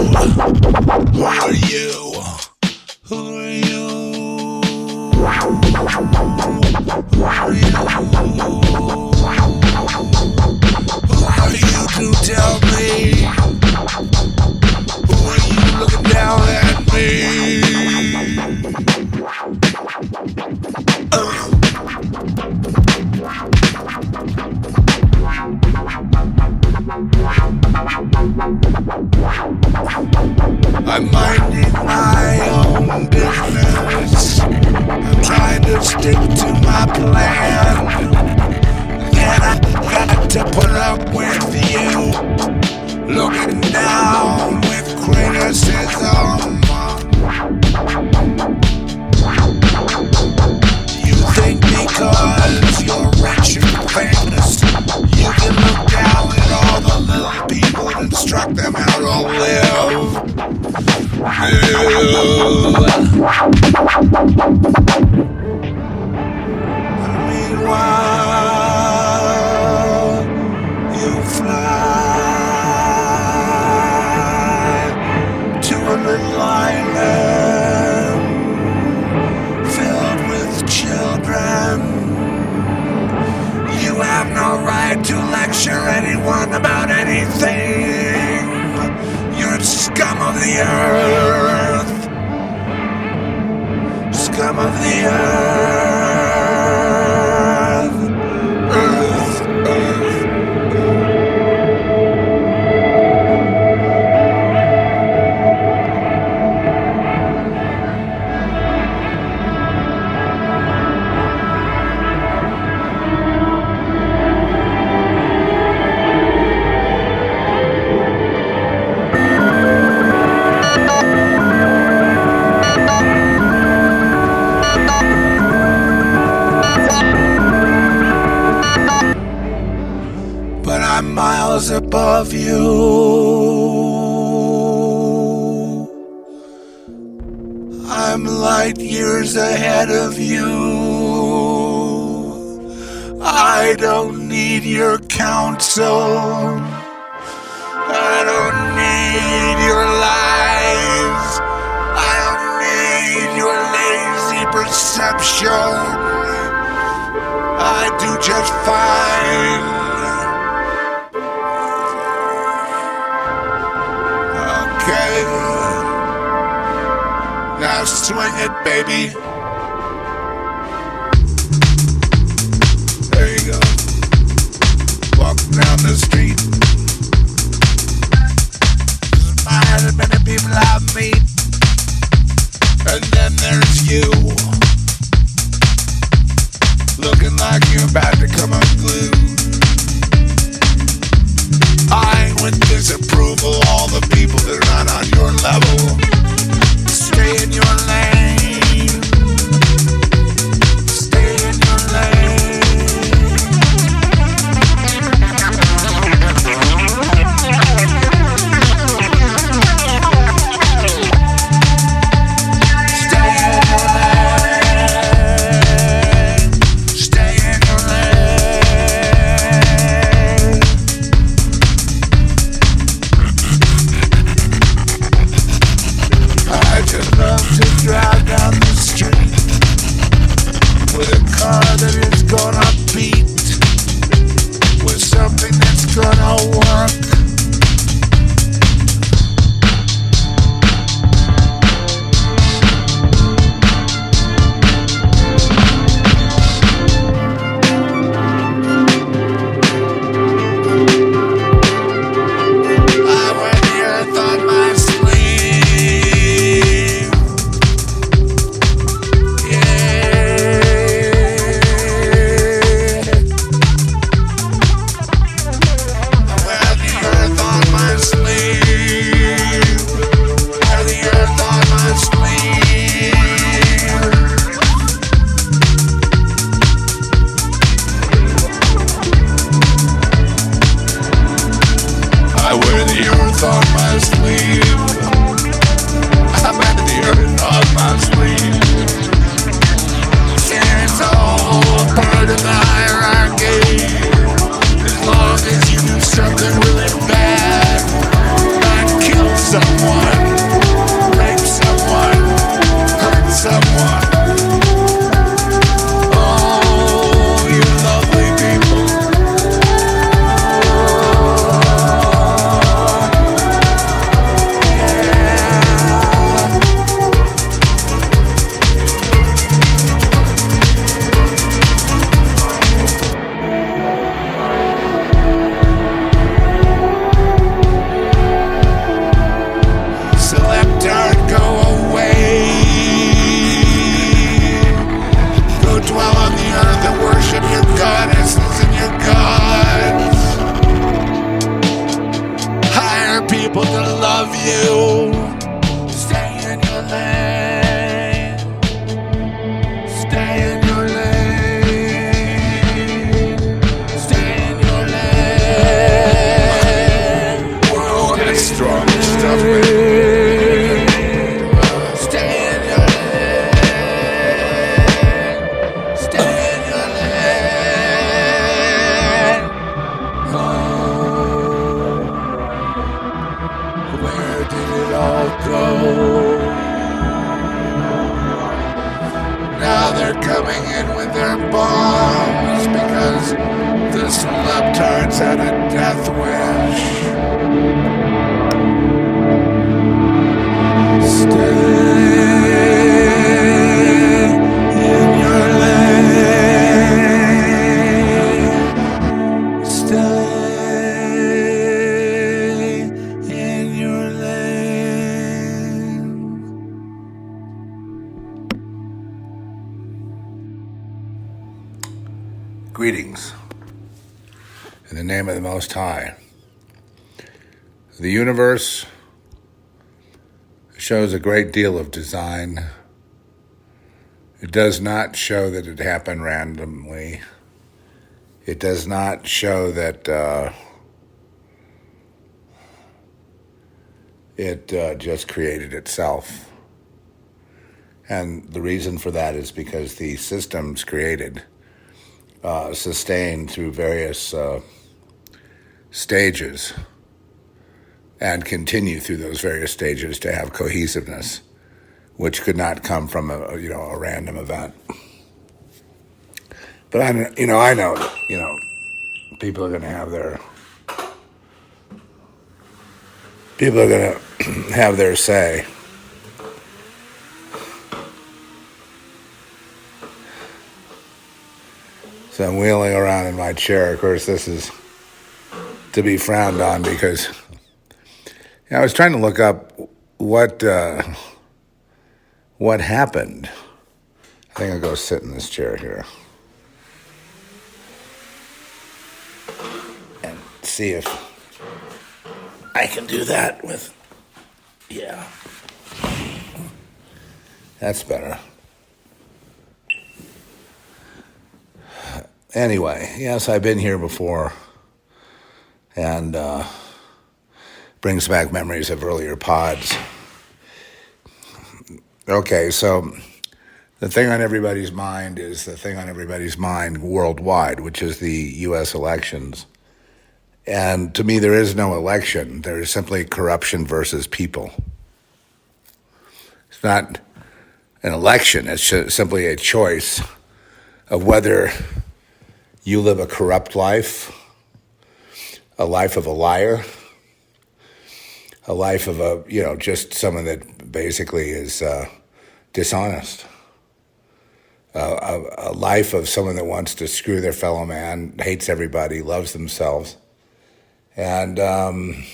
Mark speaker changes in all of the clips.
Speaker 1: Who are you? Who are you? Who are you? Who are you to tell me? Who are you looking down at me? I'm minding my own business. I'm trying to stick to my plan. Then I got to put up with you looking down with criticism. You think because you're rich and famous, you can look down at all the little people and instruct them how to live. Meanwhile, you fly to a little island filled with children. You have no right to lecture anyone about anything. You're scum of the earth. Scum of the earth. Earth, earth. I'm miles above you. I'm light years ahead of you. I don't need your counsel. I don't need your lies. I don't need your lazy perception. I do just fine. Okay, now swing it, baby. There you go. Walking down the street. There's many people I meet. And then there's you. Looking like you're about to come unglued. Eyeing with disapproval all the people that are not on your level. Stay in your lane. Stay in your lane. Stay in your lane. Stay in your lane. Stay in your lane. Stay in your lane. Oh, where did it all go? Now they're coming in with their bombs because the Celebtards had a death wish. Stay in your lane. Stay in your lane. Greetings. In the name of the Most High. The universe shows a great deal of design. It does not show that it happened randomly. It does not show that it just created itself. And the reason for that is because the systems created sustained through various stages and continue through those various stages to have cohesiveness, which could not come from a random event. But I know that, people are going to have their say. So I'm wheeling around in my chair. Of course, this is to be frowned on because I was trying to look up what happened. I think I'll go sit in this chair here and see if I can do that with, that's better. Anyway, yes, I've been here before, and brings back memories of earlier pods. Okay, so the thing on everybody's mind is the thing on everybody's mind worldwide, which is the U.S. elections. And to me, there is no election. There is simply corruption versus people. It's not an election. It's simply a choice of whether you live a corrupt life, a life of a liar, a life of just someone that basically is dishonest, a life of someone that wants to screw their fellow man, hates everybody, loves themselves, and and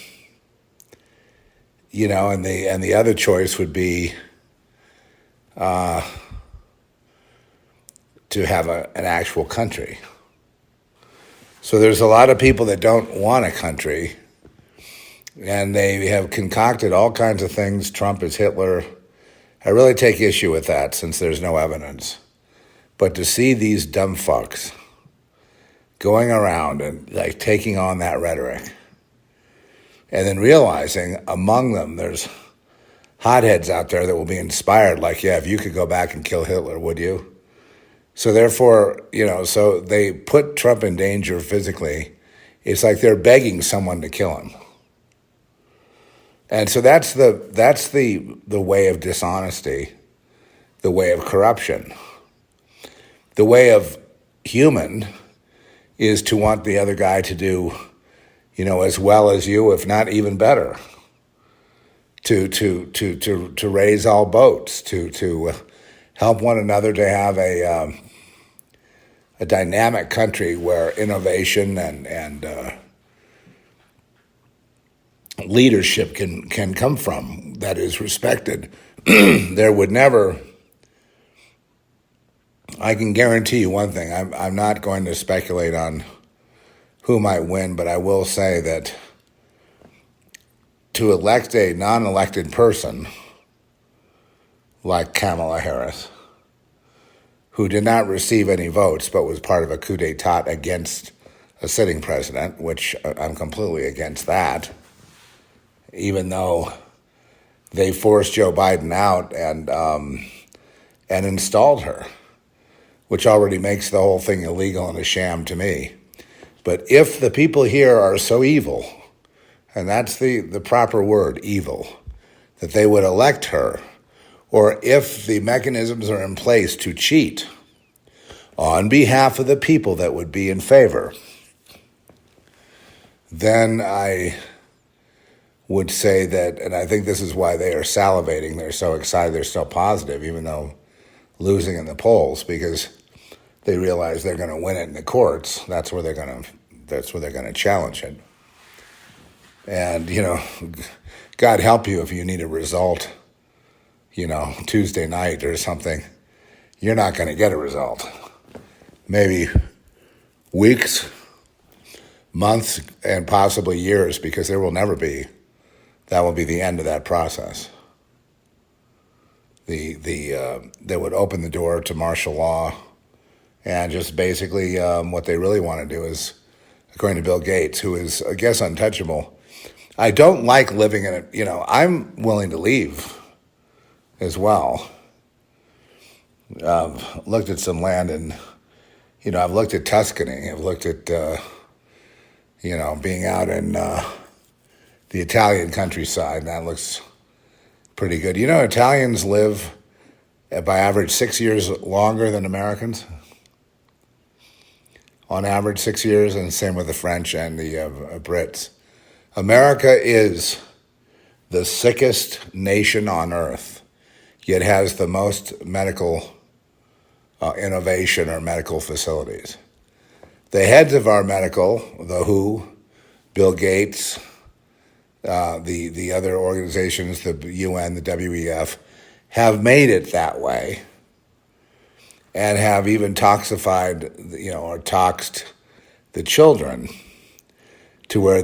Speaker 1: the other choice would be to have an actual country. So there's a lot of people that don't want a country, and they have concocted all kinds of things. Trump is Hitler. I really take issue with that since there's no evidence. But to see these dumb fucks going around and taking on that rhetoric, and then realizing among them there's hotheads out there that will be inspired, if you could go back and kill Hitler, would you? So therefore, so they put Trump in danger physically. It's like they're begging someone to kill him. And so that's the way of dishonesty, the way of corruption. The way of human is to want the other guy to do, as well as you, if not even better. To raise all boats, to help one another to have a dynamic country where innovation and leadership can come from, that is respected. There would never, I can guarantee you one thing, I'm not going to speculate on who might win, but I will say that to elect a non-elected person like Kamala Harris, who did not receive any votes but was part of a coup d'etat against a sitting president, which I'm completely against that, even though they forced Joe Biden out and installed her, which already makes the whole thing illegal and a sham to me. But if the people here are so evil, and that's the proper word, evil, that they would elect her, or if the mechanisms are in place to cheat on behalf of the people that would be in favor, then I would say that, and I think this is why they are salivating, they're so excited, they're so positive, even though losing in the polls, because they realize they're going to win it in the courts. That's where they're going to challenge it. And, God help you if you need a result, Tuesday night or something. You're not going to get a result. Maybe weeks, months, and possibly years, because there will never be. That will be the end of that process. They would open the door to martial law, and just basically what they really want to do is, according to Bill Gates, who is, I guess, untouchable. I don't like living in it. I'm willing to leave as well. I've looked at some land and, I've looked at Tuscany. I've looked at, being out in the Italian countryside, and that looks pretty good. Italians live by average 6 years longer than Americans. On average, 6 years, and same with the French and the Brits. America is the sickest nation on earth, yet has the most medical innovation or medical facilities. The heads of our medical, the WHO, Bill Gates, the other organizations, the UN, the WEF, have made it that way, and have even toxified, or toxed the children to where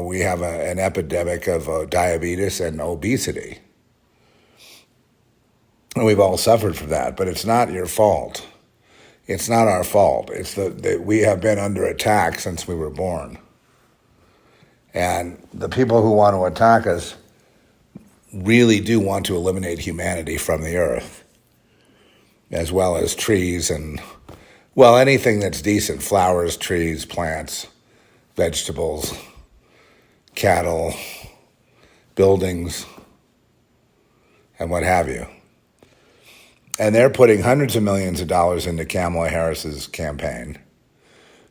Speaker 1: we have an epidemic of diabetes and obesity. And we've all suffered from that, but it's not your fault. It's not our fault. It's that we have been under attack since we were born. And the people who want to attack us really do want to eliminate humanity from the earth, as well as trees and, anything that's decent, flowers, trees, plants, vegetables, cattle, buildings, and what have you. And they're putting hundreds of millions of dollars into Kamala Harris's campaign.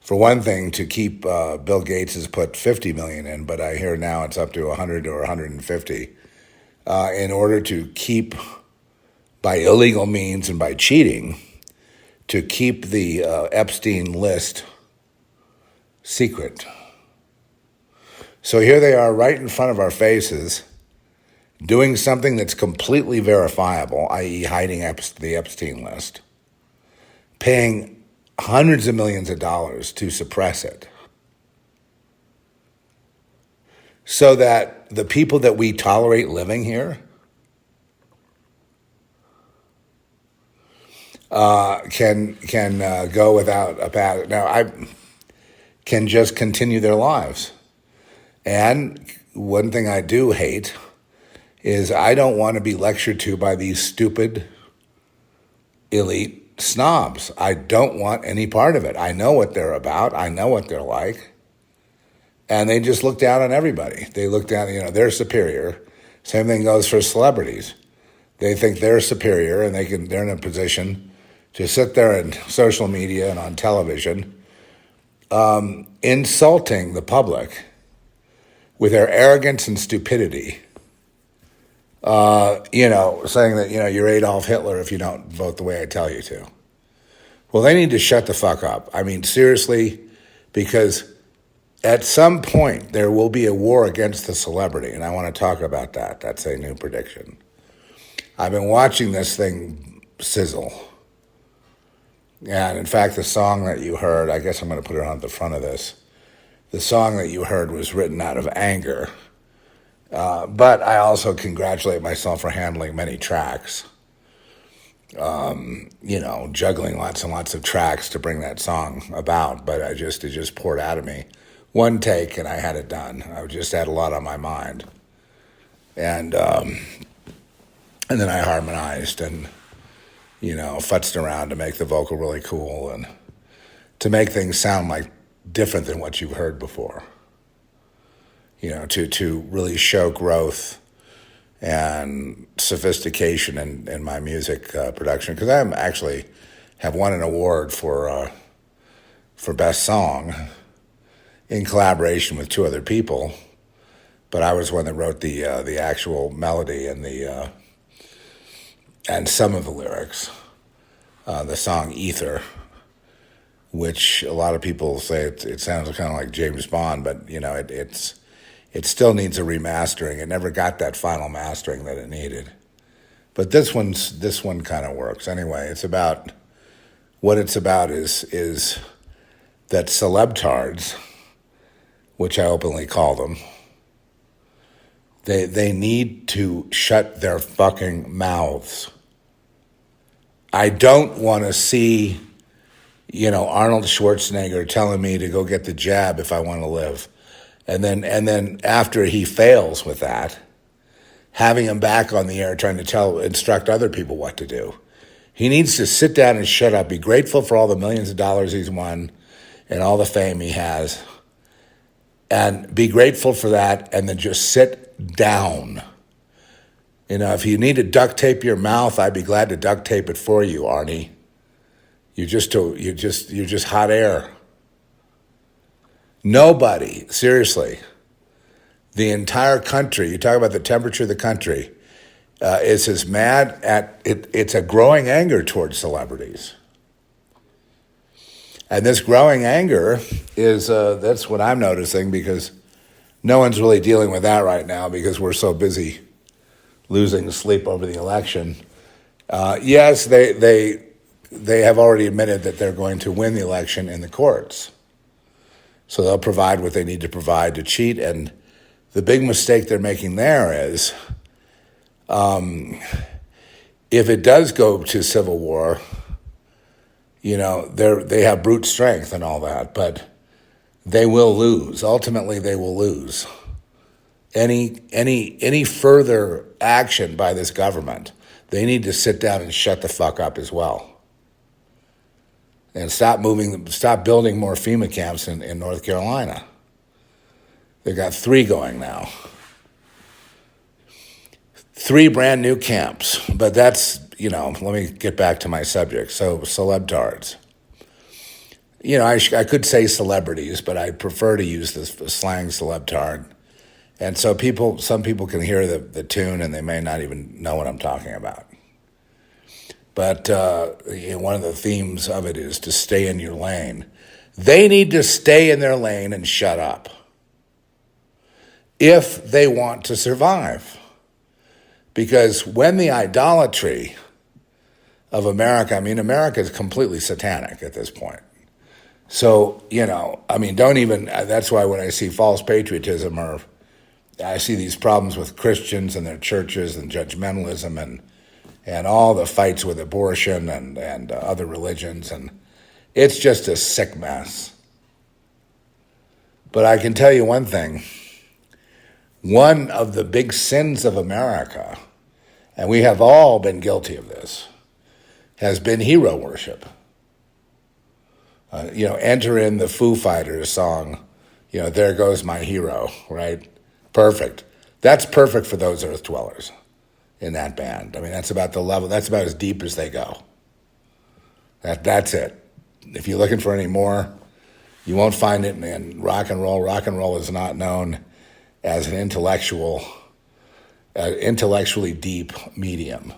Speaker 1: For one thing, to keep, Bill Gates has put $50 million in, but I hear now it's up to 100 or 150, in order to keep, by illegal means and by cheating, to keep the Epstein list secret. So here they are right in front of our faces, doing something that's completely verifiable, i.e. hiding the Epstein list, paying hundreds of millions of dollars to suppress it, so that the people that we tolerate living here can go without a pass. Now, I can just continue their lives. And one thing I do hate is I don't want to be lectured to by these stupid elite snobs. I don't want any part of it. I know what they're about. I know what they're like. And they just look down on everybody. They look down, they're superior. Same thing goes for celebrities. They think they're superior, and they're in a position to sit there in social media and on television, insulting the public with their arrogance and stupidity, saying that, you're Adolf Hitler if you don't vote the way I tell you to. Well, they need to shut the fuck up. I mean, seriously, because at some point there will be a war against the celebrity, and I want to talk about that. That's a new prediction. I've been watching this thing sizzle. And in fact, the song that you heard, I guess I'm going to put it on the front of this. The song that you heard was written out of anger. But I also congratulate myself for handling many tracks. Juggling lots and lots of tracks to bring that song about. But it just poured out of me. One take and I had it done. I just had a lot on my mind. and then I harmonized and futzed around to make the vocal really cool and to make things sound like different than what you've heard before. To really show growth and sophistication in my music production, because I actually have won an award for best song in collaboration with two other people, but I was one that wrote the actual melody and and some of the lyrics. The song "Ether," which a lot of people say it sounds kind of like James Bond, but it still needs a remastering. It never got that final mastering that it needed. But this one kind of works. Anyway, it's about what it's about is that celebtards, which I openly call them, they need to shut their fucking mouths. I don't want to see, Arnold Schwarzenegger telling me to go get the jab if I want to live. And then after he fails with that, having him back on the air trying to instruct other people what to do. He needs to sit down and shut up, be grateful for all the millions of dollars he's won and all the fame he has, and be grateful for that, and then just sit down. If you need to duct tape your mouth, I'd be glad to duct tape it for you, Arnie. You're just hot air. Nobody, seriously, the entire country, you talk about the temperature of the country, is as mad at it. It's a growing anger towards celebrities. And this growing anger is, that's what I'm noticing, because no one's really dealing with that right now because we're so busy losing sleep over the election. Yes, they have already admitted that they're going to win the election in the courts. So they'll provide what they need to provide to cheat. And the big mistake they're making there is, if it does go to civil war, they have brute strength and all that, but they will lose. Ultimately, they will lose. Any further action by this government, they need to sit down and shut the fuck up as well. And stop building more FEMA camps in North Carolina. They've got 3 going now. 3 brand new camps. But that's, let me get back to my subject. So, celebtards. I could say celebrities, but I prefer to use this slang celebtard. And so some people can hear the tune and they may not even know what I'm talking about. But one of the themes of it is to stay in your lane. They need to stay in their lane and shut up if they want to survive. Because when the idolatry of America, America is completely satanic at this point. So, that's why when I see false patriotism, or I see these problems with Christians and their churches and judgmentalism and all the fights with abortion and other religions, and it's just a sick mess. But I can tell you one thing. One of the big sins of America, and we have all been guilty of this, has been hero worship. Enter in the Foo Fighters song, "There Goes My Hero," right? Perfect. That's perfect for those earth dwellers in that band. That's about the level, that's about as deep as they go. That's it. If you're looking for any more, you won't find it in rock and roll. Rock and roll is not known as an intellectually deep medium,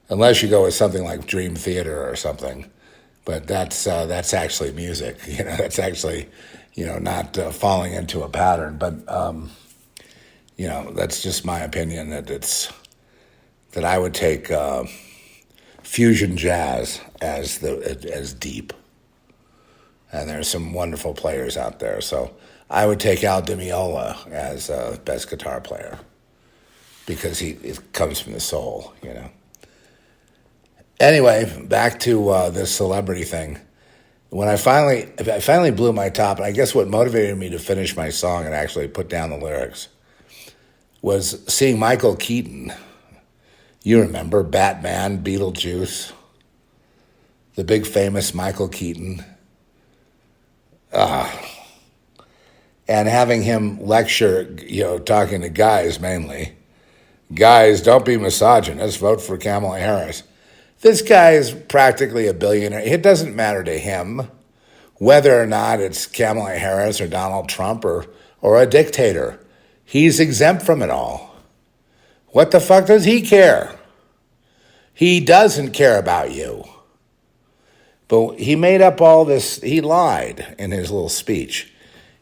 Speaker 1: unless you go with something like Dream Theater or something. But that's actually music. That's actually, not falling into a pattern. But that's just my opinion that I would take fusion jazz as deep. And there's some wonderful players out there. So I would take Al Di Meola as best guitar player, because it comes from the soul, Anyway, back to this celebrity thing. When I finally blew my top, and I guess what motivated me to finish my song and actually put down the lyrics was seeing Michael Keaton. You remember Batman, Beetlejuice, the big famous Michael Keaton. And having him lecture, talking to guys mainly. Guys, don't be misogynist. Vote for Kamala Harris. This guy is practically a billionaire. It doesn't matter to him whether or not it's Kamala Harris or Donald Trump or a dictator. He's exempt from it all. What the fuck does he care? He doesn't care about you. But he made up all this. He lied in his little speech.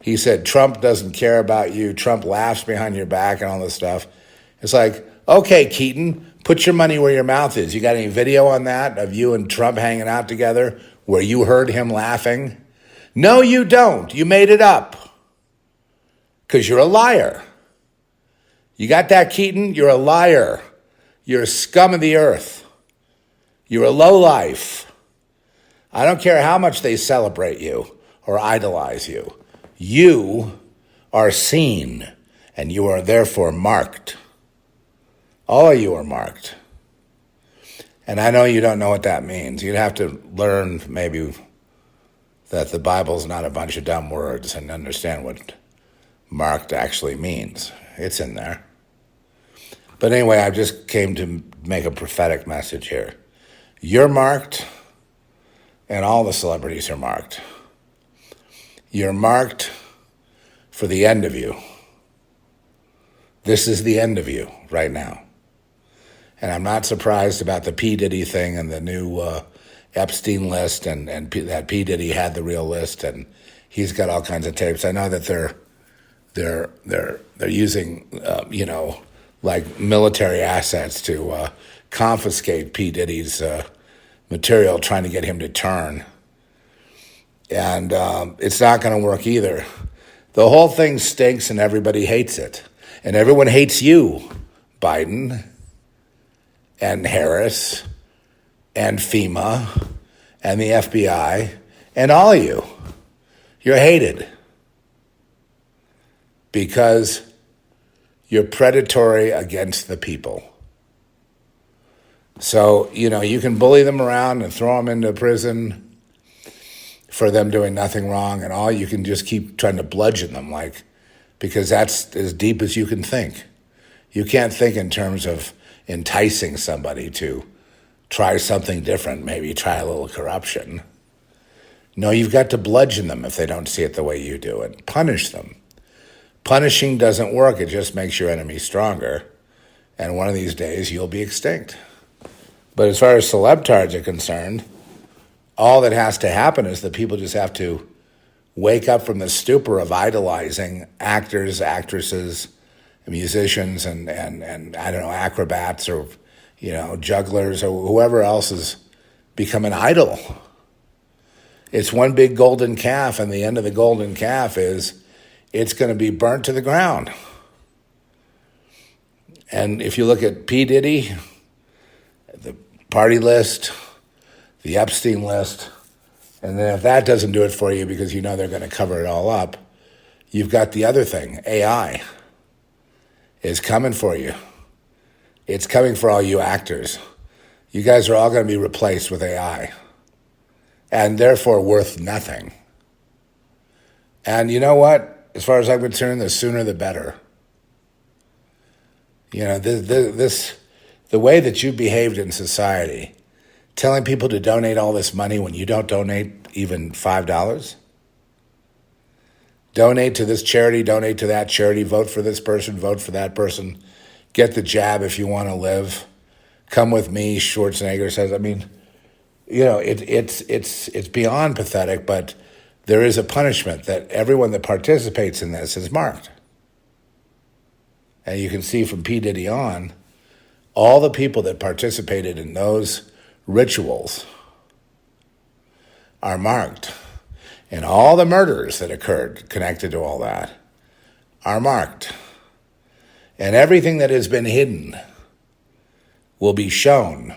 Speaker 1: He said Trump doesn't care about you. Trump laughs behind your back and all this stuff. It's like, okay, Keaton, put your money where your mouth is. You got any video on that of you and Trump hanging out together where you heard him laughing? No, you don't. You made it up because you're a liar. You got that, Keaton? You're a liar. You're a scum of the earth. You're a lowlife. I don't care how much they celebrate you or idolize you. You are seen, and you are therefore marked. All of you are marked. And I know you don't know what that means. You'd have to learn maybe that the Bible's not a bunch of dumb words and understand what marked actually means. It's in there. But anyway, I just came to make a prophetic message here. You're marked, and all the celebrities are marked. You're marked for the end of you. This is the end of you right now. And I'm not surprised about the P. Diddy thing and the new Epstein list, and that P. Diddy had the real list, and he's got all kinds of tapes. I know that they're using like military assets to confiscate P. Diddy's material, trying to get him to turn. And it's not going to work either. The whole thing stinks and everybody hates it. And everyone hates you, Biden and Harris and FEMA and the FBI and all of you. You're hated because you're predatory against the people. So, you can bully them around and throw them into prison for them doing nothing wrong and all. You can just keep trying to bludgeon them, because that's as deep as you can think. You can't think in terms of enticing somebody to try something different, maybe try a little corruption. No, you've got to bludgeon them if they don't see it the way you do, and punish them. Punishing doesn't work. It just makes your enemy stronger. And one of these days, you'll be extinct. But as far as celebtards are concerned, all that has to happen is that people just have to wake up from the stupor of idolizing actors, actresses, musicians, and I don't know, acrobats or, jugglers or whoever else has become an idol. It's one big golden calf, and the end of the golden calf is it's going to be burnt to the ground. And if you look at P. Diddy, the party list, the Epstein list, and then if that doesn't do it for you because they're going to cover it all up, you've got the other thing, AI. Is coming for you. It's coming for all you actors. You guys are all going to be replaced with AI, and therefore worth nothing. And you know what? As far as I'm concerned, the sooner the better. The way that you behaved in society, telling people to donate all this money when you don't donate even $5. Donate to this charity, donate to that charity, vote for this person, vote for that person, get the jab if you want to live. Come with me, Schwarzenegger says. I mean, it's beyond pathetic, but there is a punishment that everyone that participates in this is marked. And you can see from P. Diddy on, all the people that participated in those rituals are marked. And all the murders that occurred connected to all that are marked. And everything that has been hidden will be shown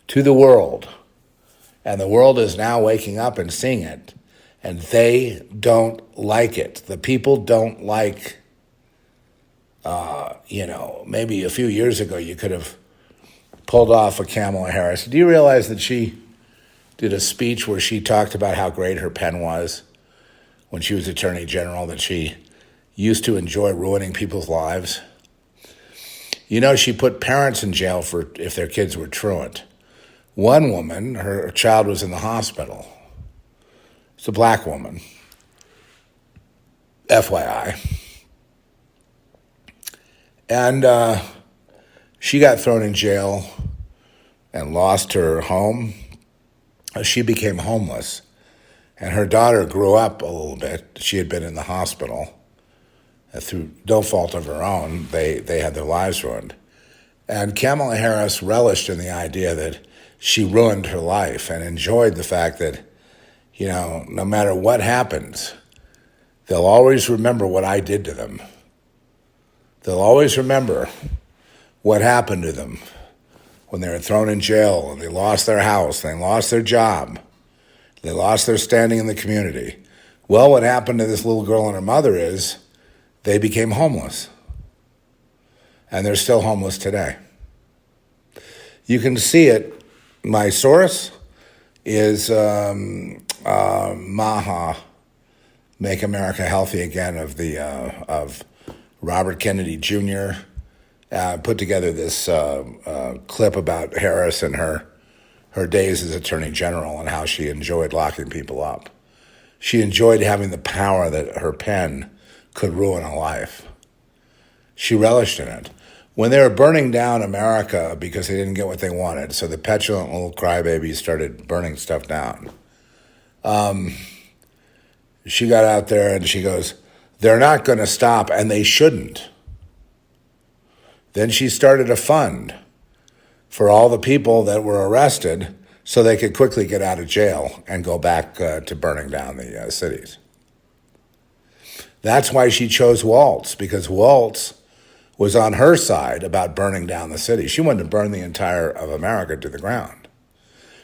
Speaker 1: to the world. And the world is now waking up and seeing it. And they don't like it. The people don't like maybe a few years ago you could have pulled off a Kamala Harris. Do you realize that she did a speech where she talked about how great her pen was when she was Attorney General, that she used to enjoy ruining people's lives? She put parents in jail for if their kids were truant. One woman, her child was in the hospital. It's a black woman, FYI. And she got thrown in jail and lost her home. She became homeless. And her daughter grew up a little bit. She had been in the hospital. Through no fault of her own, they had their lives ruined. And Kamala Harris relished in the idea that she ruined her life and enjoyed the fact that, no matter what happens, they'll always remember what I did to them. They'll always remember what happened to them when they were thrown in jail and they lost their house, they lost their job, they lost their standing in the community. Well, what happened to this little girl and her mother is they became homeless. And they're still homeless today. You can see it. My source is Maha, Make America Healthy Again, of Robert Kennedy Jr. Put together this clip about Harris and her days as Attorney General and how she enjoyed locking people up. She enjoyed having the power that her pen could ruin a life. She relished in it. When they were burning down America because they didn't get what they wanted, so the petulant little crybabies started burning stuff down, she got out there and she goes, they're not going to stop, and they shouldn't. Then she started a fund for all the people that were arrested so they could quickly get out of jail and go back to burning down the cities. That's why she chose Waltz, because Waltz was on her side about burning down the city. She wanted to burn the entire of America to the ground.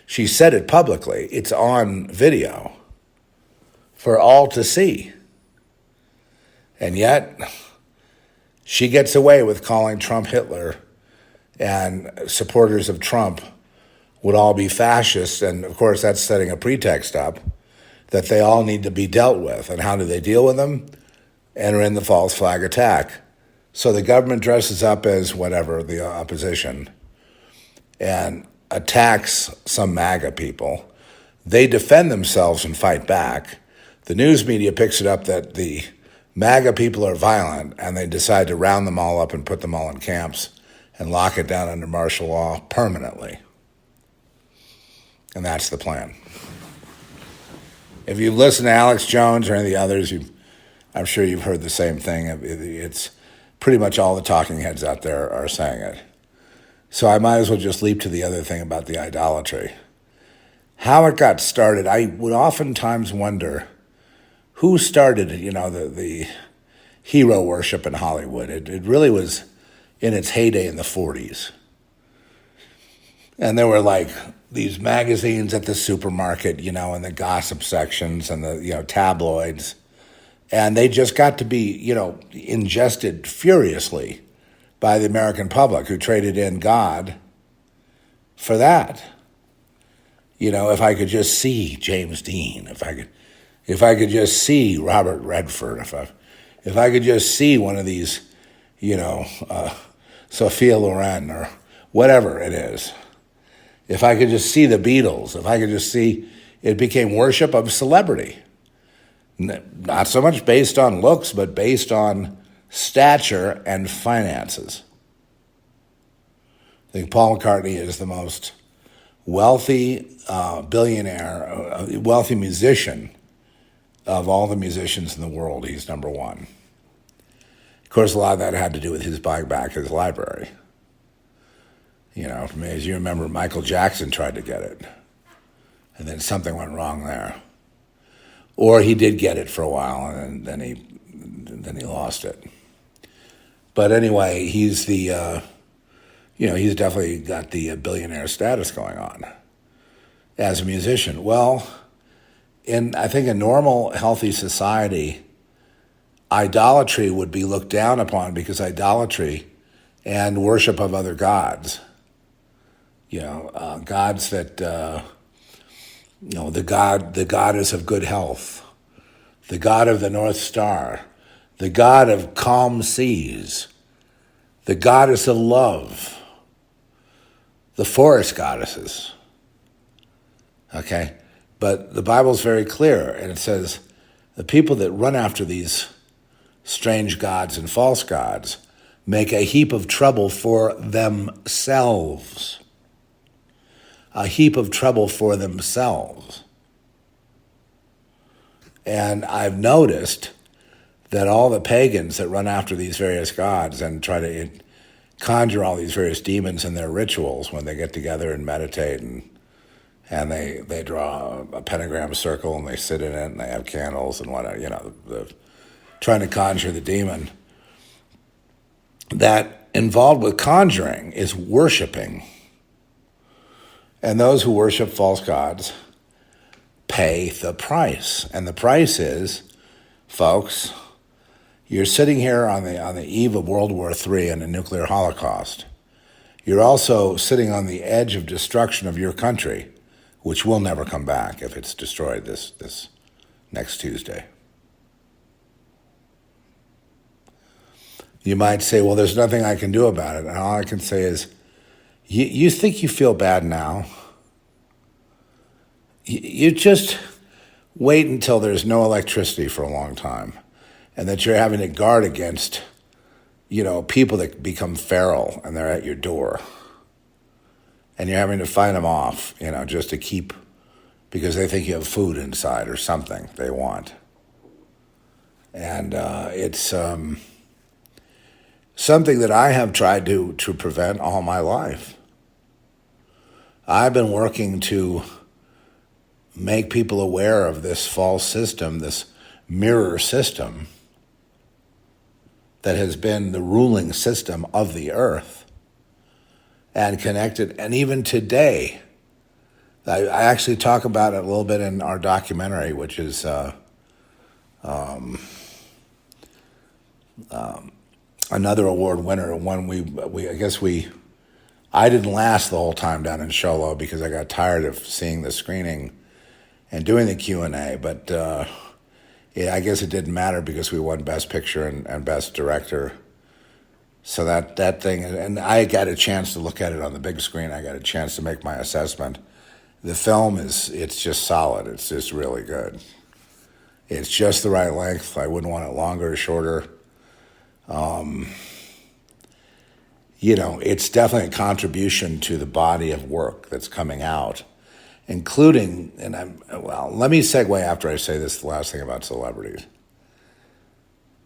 Speaker 1: She said it publicly. It's on video for all to see. And yet, she gets away with calling Trump Hitler, and supporters of Trump would all be fascists. And of course, that's setting a pretext up that they all need to be dealt with. And how do they deal with them? Enter in the false flag attack. So the government dresses up as whatever, the opposition, and attacks some MAGA people. They defend themselves and fight back. The news media picks it up that the MAGA people are violent, and they decide to round them all up and put them all in camps and lock it down under martial law permanently. And that's the plan. If you've listened to Alex Jones or any of the others, I'm sure you've heard the same thing. It's pretty much all the talking heads out there are saying it. So I might as well just leap to the other thing about the idolatry. How it got started, I would oftentimes wonder who started, the hero worship in Hollywood. It really was in its heyday in the 40s. And there were like these magazines at the supermarket, in the gossip sections and the, tabloids. And they just got to be, ingested furiously by the American public, who traded in God for that. If I could just see James Dean, if I could just see Robert Redford, if I could just see one of these, Sophia Loren or whatever it is, if I could just see the Beatles, if I could just see, it became worship of celebrity. Not so much based on looks, but based on stature and finances. I think Paul McCartney is the most wealthy billionaire, wealthy musician of all the musicians in the world. He's number one. Of course, a lot of that had to do with his buying back his library. As you remember, Michael Jackson tried to get it, and then something went wrong there. Or he did get it for a while, and then he lost it. But anyway, he's he's definitely got the billionaire status going on as a musician. Well, I think a normal, healthy society, idolatry would be looked down upon, because idolatry and worship of other gods, gods that, the goddess of good health, the god of the North Star, the god of calm seas, the goddess of love, the forest goddesses. Okay? But the Bible's very clear, and it says the people that run after these strange gods and false gods make a heap of trouble for themselves. A heap of trouble for themselves. And I've noticed that all the pagans that run after these various gods and try to conjure all these various demons in their rituals, when they get together and meditate and they draw a pentagram circle and they sit in it and they have candles and whatever, trying to conjure the demon, that involved with conjuring is worshiping. And those who worship false gods pay the price. And the price is, folks, you're sitting here on the eve of World War III and a nuclear holocaust. You're also sitting on the edge of destruction of your country, which will never come back if it's destroyed this next Tuesday. You might say, well, there's nothing I can do about it. And all I can say is, you think you feel bad now? You just wait until there's no electricity for a long time, and that you're having to guard against, people that become feral and they're at your door, and you're having to fight them off, just to keep, because they think you have food inside or something they want. And it's something that I have tried to prevent all my life. I've been working to make people aware of this false system, this mirror system that has been the ruling system of the earth, and connected. And even today, I actually talk about it a little bit in our documentary, which is another award winner. One I didn't last the whole time down in Sholo because I got tired of seeing the screening and doing the Q&A, but I guess it didn't matter because we won Best Picture and Best Director. So that thing, and I got a chance to look at it on the big screen. I got a chance to make my assessment. The film it's just solid. It's just really good. It's just the right length. I wouldn't want it longer or shorter. It's definitely a contribution to the body of work that's coming out, including, let me segue after I say this, the last thing about celebrities.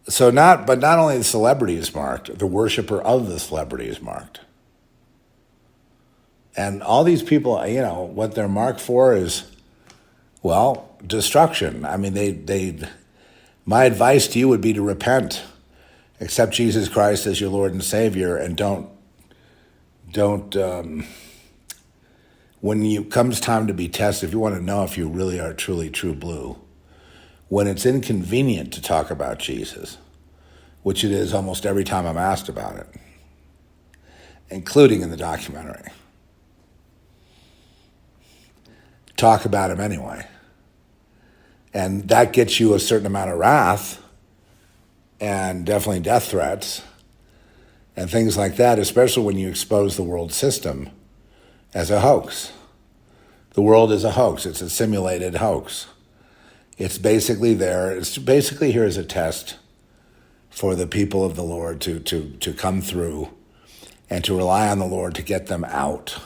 Speaker 1: So not only the celebrity is marked, the worshiper of the celebrity is marked. And all these people, what they're marked for is, destruction. I mean, my advice to you would be to repent, accept Jesus Christ as your Lord and Savior, and don't when it comes time to be tested, if you want to know if you really are truly true blue, when it's inconvenient to talk about Jesus, which it is almost every time I'm asked about it, including in the documentary, talk about him anyway. And that gets you a certain amount of wrath and definitely death threats and things like that, especially when you expose the world system as a hoax. The world is a hoax. It's a simulated hoax. It's basically there. It's basically here as a test for the people of the Lord to come through and to rely on the Lord to get them out.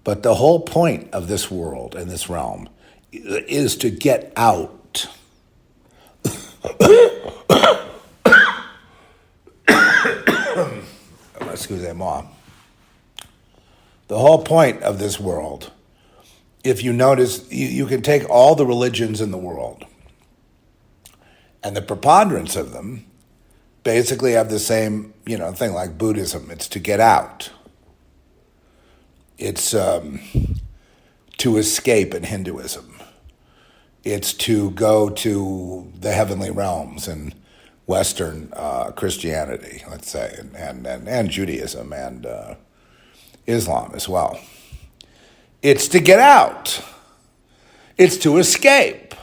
Speaker 1: But the whole point of this world and this realm is to get out. Excusez-moi. The whole point of this world, if you notice, you can take all the religions in the world, and the preponderance of them basically have the same, thing, like Buddhism. It's to get out. It's to escape in Hinduism. It's to go to the heavenly realms and Western Christianity, let's say, and Judaism and Islam as well. It's to get out. It's to escape.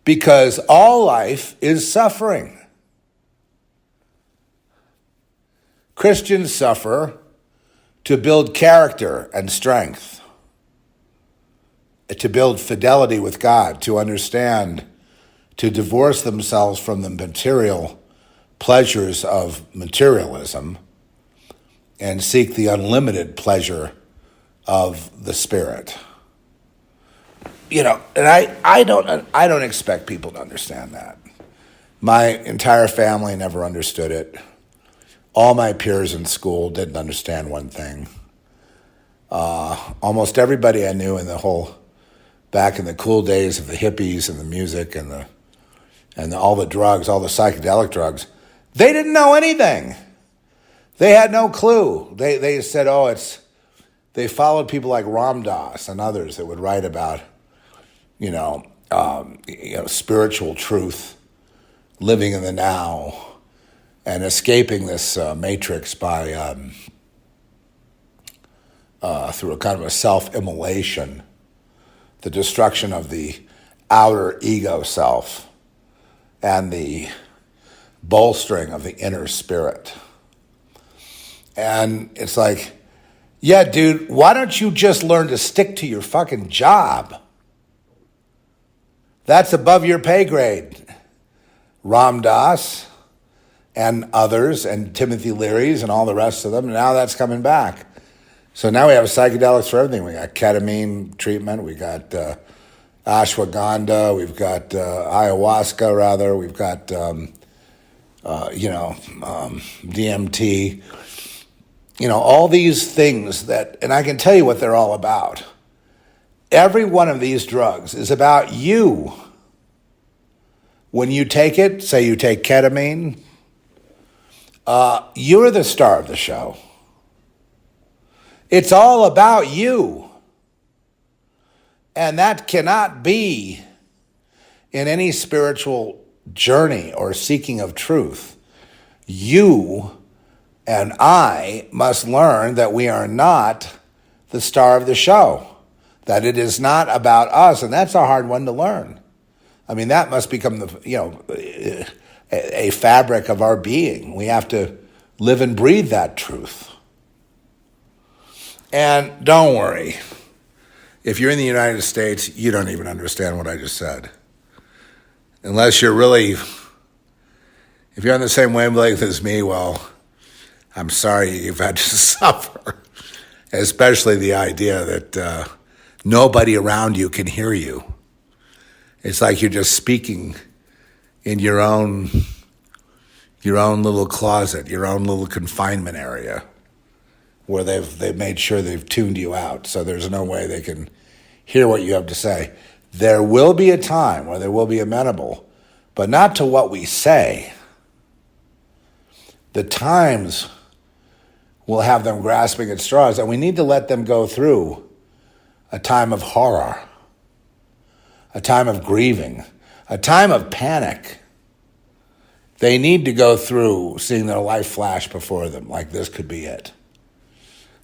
Speaker 1: Because all life is suffering. Christians suffer to build character and strength, to build fidelity with God, to understand, to divorce themselves from the material pleasures of materialism and seek the unlimited pleasure of the Spirit. You know, and I don't expect people to understand that. My entire family never understood it. All my peers in school didn't understand one thing. Almost everybody I knew back in the cool days of the hippies and the music and all the drugs, all the psychedelic drugs, they didn't know anything. They had no clue. They said, they followed people like Ram Dass and others that would write about spiritual truth, living in the now, and escaping this matrix by through a kind of a self-immolation, the destruction of the outer ego self, and the bolstering of the inner spirit. And it's like, yeah, dude, why don't you just learn to stick to your fucking job? That's above your pay grade. Ram Dass and others, and Timothy Leary's and all the rest of them, and now that's coming back. So now we have psychedelics for everything. We got ketamine treatment, we got ashwagandha, we've got ayahuasca, rather, we've got, DMT. All these things and I can tell you what they're all about. Every one of these drugs is about you. When you take it, say you take ketamine, you're the star of the show. It's all about you. And that cannot be in any spiritual journey or seeking of truth. You and I must learn that we are not the star of the show. That it is not about us, and that's a hard one to learn. I mean, that must become a fabric of our being. We have to live and breathe that truth. And don't worry, if you're in the United States, you don't even understand what I just said. Unless you're really, if you're on the same wavelength as me, well, I'm sorry you've had to suffer. Especially the idea that nobody around you can hear you. It's like you're just speaking in your own little closet, your own little confinement area, where they've made sure they've tuned you out, so there's no way they can hear what you have to say. There will be a time where they will be amenable, but not to what we say. The times will have them grasping at straws, and we need to let them go through a time of horror, a time of grieving, a time of panic. They need to go through seeing their life flash before them like this could be it.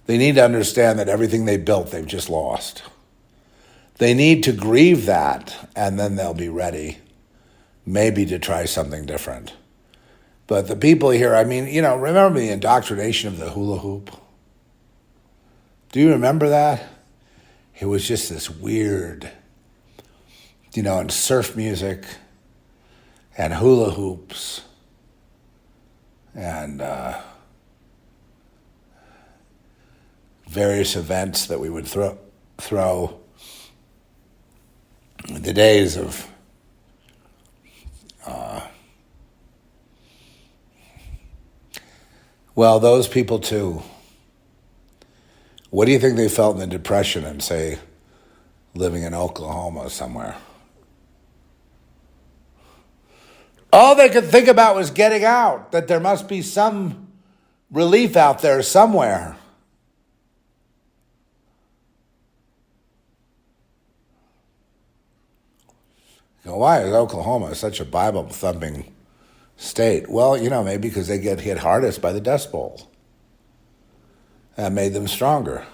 Speaker 1: They need to understand that everything they built, they've just lost. They need to grieve that, and then they'll be ready, maybe to try something different. But the people here, remember the indoctrination of the hula hoop? Do you remember that? It was just this weird, and surf music and hula hoops and various events that we would throw in the days of those people too. What do you think they felt in the Depression and, say, living in Oklahoma somewhere? All they could think about was getting out, that there must be some relief out there somewhere. Why is Oklahoma such a Bible-thumping state. Well, maybe because they get hit hardest by the Dust Bowl. That made them stronger.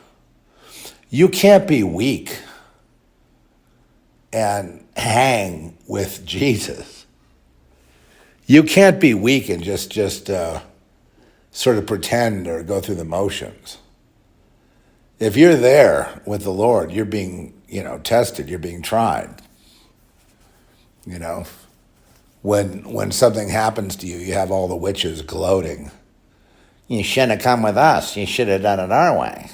Speaker 1: You can't be weak and hang with Jesus. You can't be weak and just sort of pretend or go through the motions. If you're there with the Lord, you're being, tested, you're being tried. When something happens to you, you have all the witches gloating. You shouldn't have come with us. You should have done it our way.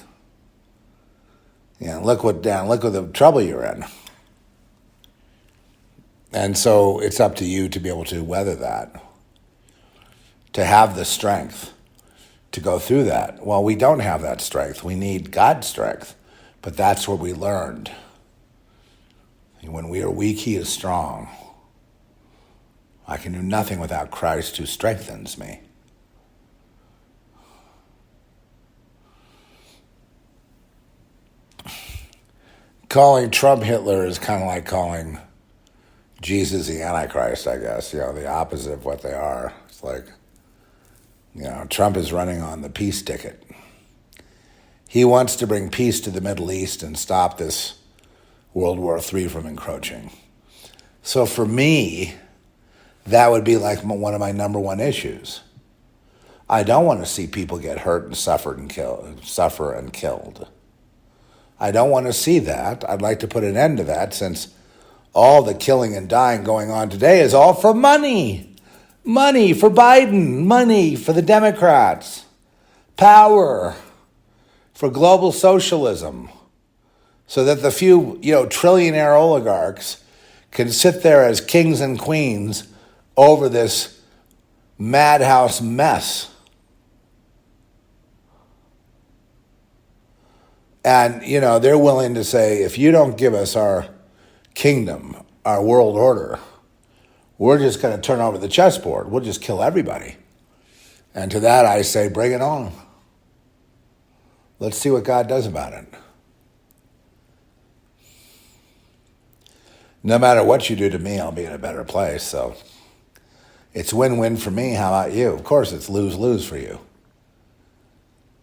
Speaker 1: Look what the trouble you're in. And so it's up to you to be able to weather that, to have the strength to go through that. Well, we don't have that strength. We need God's strength. But that's what we learned. When we are weak, he is strong. I can do nothing without Christ who strengthens me. Calling Trump Hitler is kind of like calling Jesus the Antichrist, I guess. The opposite of what they are. It's like, Trump is running on the peace ticket. He wants to bring peace to the Middle East and stop this World War III from encroaching. So for me, that would be like one of my number one issues. I don't want to see people get hurt and suffer and killed. I don't want to see that. I'd like to put an end to that, since all the killing and dying going on today is all for money. Money for Biden, money for the Democrats, power for global socialism, so that the few, trillionaire oligarchs can sit there as kings and queens over this madhouse mess. And, they're willing to say, if you don't give us our kingdom, our world order, we're just going to turn over the chessboard. We'll just kill everybody. And to that I say, bring it on. Let's see what God does about it. No matter what you do to me, I'll be in a better place. So it's win-win for me. How about you? Of course, it's lose-lose for you.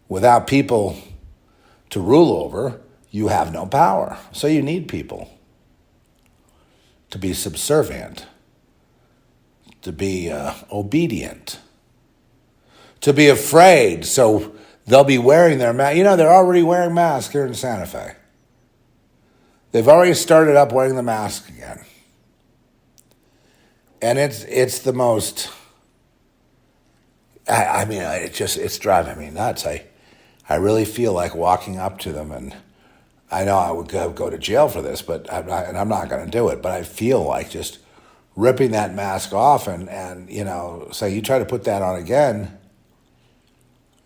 Speaker 1: Without people to rule over, you have no power. So you need people to be subservient, to be obedient, to be afraid. So they'll be wearing their mask. They're already wearing masks here in Santa Fe. They've already started up wearing the mask again. And it's the most, it's driving me nuts. I really feel like walking up to them, and I know I would go to jail for this, but I'm not going to do it. But I feel like just ripping that mask off and say, you try to put that on again,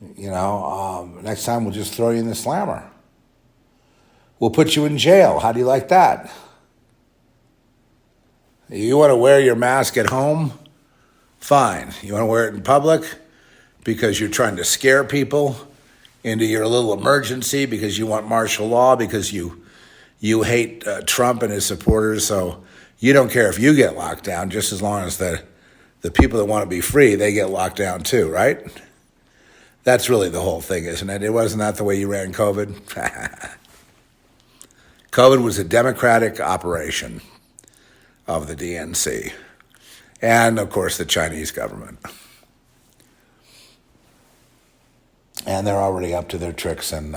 Speaker 1: next time we'll just throw you in the slammer. We'll put you in jail. How do you like that? You want to wear your mask at home? Fine. You want to wear it in public because you're trying to scare people into your little emergency, because you want martial law, because you hate Trump and his supporters, so you don't care if you get locked down, just as long as the people that want to be free, they get locked down too, right? That's really the whole thing, isn't it? It wasn't that the way you ran COVID? COVID was a democratic operation of the DNC and, of course, the Chinese government. And they're already up to their tricks and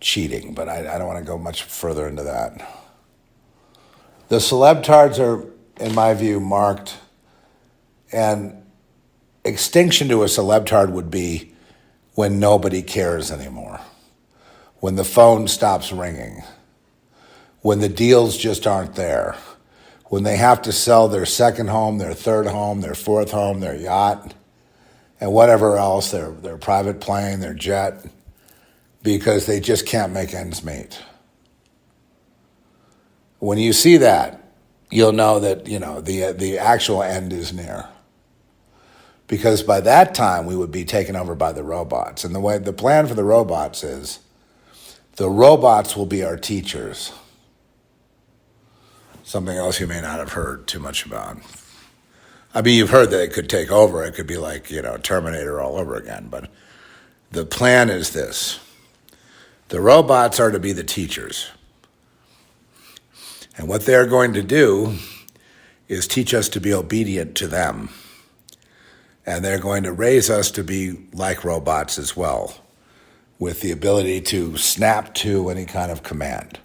Speaker 1: cheating, but I don't want to go much further into that. The Celebtards are, in my view, marked, and extinction to a Celebtard would be when nobody cares anymore, when the phone stops ringing, when the deals just aren't there, when they have to sell their second home, their third home, their fourth home, their yacht, and whatever else, their private plane, their jet, because they just can't make ends meet. When you see that, you'll know that, the actual end is near. Because by that time, we would be taken over by the robots. And the plan for the robots is the robots will be our teachers. Something else you may not have heard too much about. I mean, you've heard that it could take over. It could be like, Terminator all over again. But the plan is this. The robots are to be the teachers. And what they're going to do is teach us to be obedient to them. And they're going to raise us to be like robots as well, with the ability to snap to any kind of command.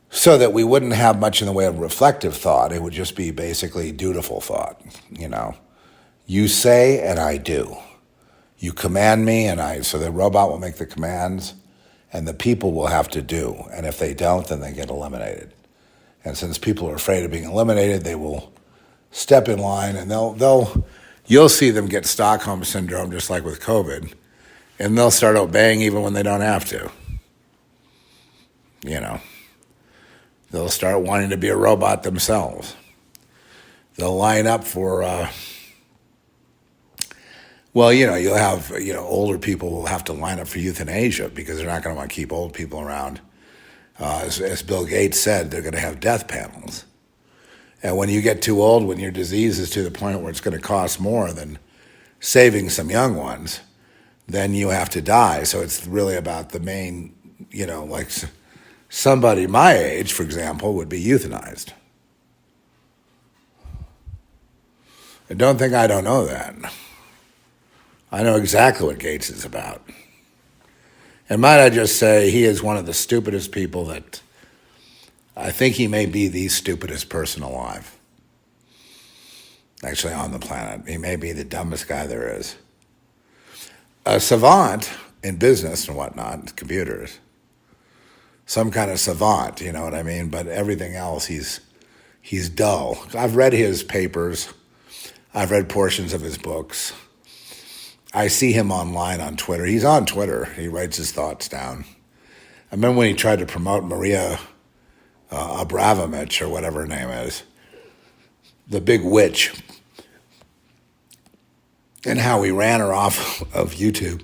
Speaker 1: So that we wouldn't have much in the way of reflective thought. It would just be basically dutiful thought. You say and I do. You command me so the robot will make the commands and the people will have to do. And if they don't, then they get eliminated. And since people are afraid of being eliminated, they will step in line and you'll see them get Stockholm syndrome just like with COVID. And they'll start obeying even when they don't have to. They'll start wanting to be a robot themselves. They'll line up for, you'll have, older people will have to line up for euthanasia because they're not going to want to keep old people around. As Bill Gates said, they're going to have death panels. And when you get too old, when your disease is to the point where it's going to cost more than saving some young ones, then you have to die. So it's really about the main, like somebody my age, for example, would be euthanized. And don't think I don't know that. I know exactly what Gates is about. And might I just say, he is one of the stupidest people that I think he may be the stupidest person alive. Actually, on the planet. He may be the dumbest guy there is. A savant in business and whatnot, computers. Some kind of savant, you know what I mean? But everything else, he's dull. I've read his papers. I've read portions of his books. I see him online on Twitter. He's on Twitter. He writes his thoughts down. I remember when he tried to promote Maria Abramovich, or whatever her name is, the big witch, and how we ran her off of YouTube.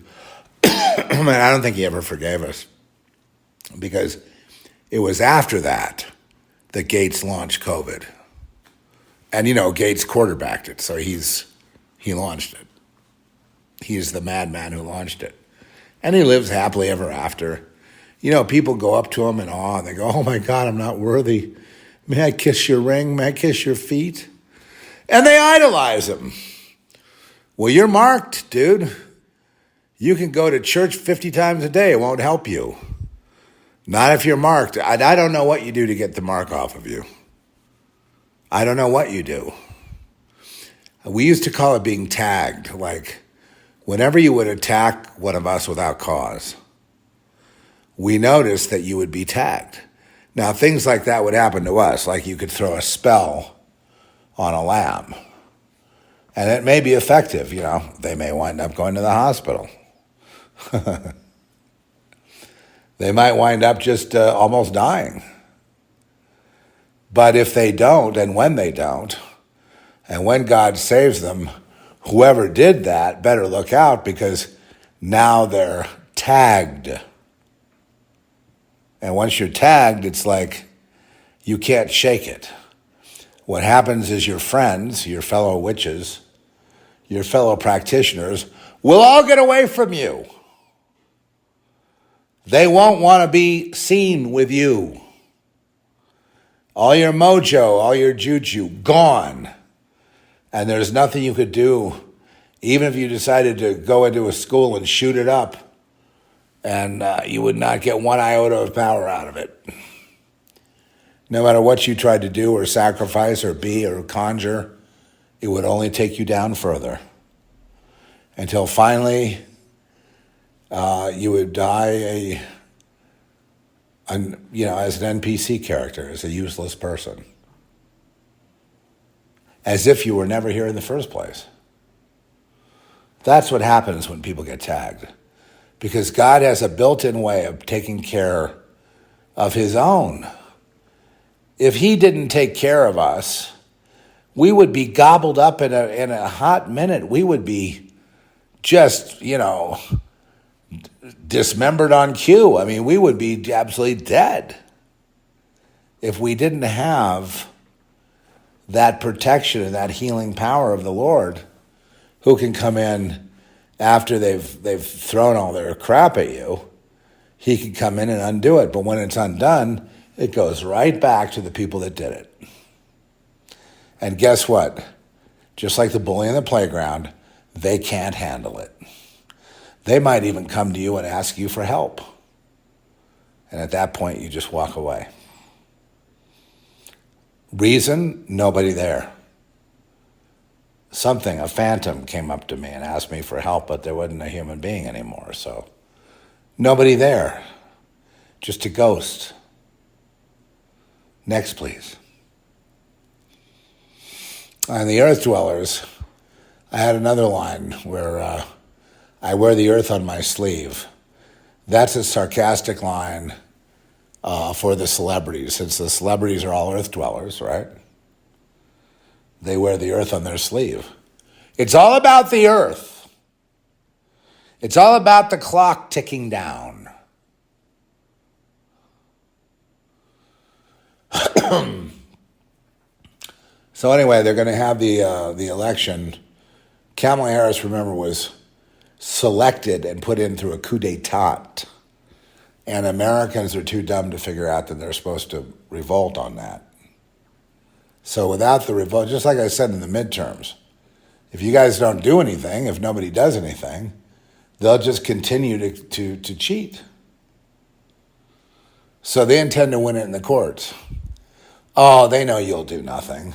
Speaker 1: I mean, I don't think he ever forgave us, because it was after that Gates launched COVID. And, Gates quarterbacked it, so he launched it. He's the madman who launched it. And he lives happily ever after. People go up to him in awe, and they go, "Oh, my God, I'm not worthy. May I kiss your ring? May I kiss your feet?" And they idolize him. Well, you're marked, dude. You can go to church 50 times a day. It won't help you. Not if you're marked. I don't know what you do to get the mark off of you. I don't know what you do. We used to call it being tagged. Like, whenever you would attack one of us without cause, we noticed that you would be tagged. Now, things like that would happen to us. Like you could throw a spell on a lamb. And it may be effective, They may wind up going to the hospital. They might wind up just almost dying. But if they don't, and when they don't, and when God saves them, whoever did that better look out, because now they're tagged. And once you're tagged, it's like you can't shake it. What happens is your friends, your fellow witches, your fellow practitioners will all get away from you. They won't want to be seen with you. All your mojo, all your juju, gone. And there's nothing you could do, even if you decided to go into a school and shoot it up, and you would not get one iota of power out of it. No matter what you tried to do or sacrifice or be or conjure, it would only take you down further. Until finally, you would die as an NPC character, as a useless person. As if you were never here in the first place. That's what happens when people get tagged. Because God has a built-in way of taking care of his own. If he didn't take care of us, we would be gobbled up in a hot minute. We would be just, dismembered on cue. I mean, we would be absolutely dead if we didn't have that protection and that healing power of the Lord, who can come in after they've thrown all their crap at you. He can come in and undo it. But when it's undone, it goes right back to the people that did it. And guess what? Just like the bully in the playground, they can't handle it. They might even come to you and ask you for help. And at that point, you just walk away. Reason? Nobody there. A phantom came up to me and asked me for help, but there wasn't a human being anymore. So nobody there. Just a ghost. Next, please. On the earth dwellers, I had another line where I wear the earth on my sleeve. That's a sarcastic line for the celebrities, since the celebrities are all earth dwellers, right? They wear the earth on their sleeve. It's all about the earth. It's all about the clock ticking down. So anyway, they're going to have the election. Kamala Harris, remember, was selected and put in through a coup d'etat. And Americans are too dumb to figure out that they're supposed to revolt on that. So without the revolt, just like I said in the midterms, if you guys don't do anything, if nobody does anything, they'll just continue to cheat. So they intend to win it in the courts. Oh, they know you'll do nothing.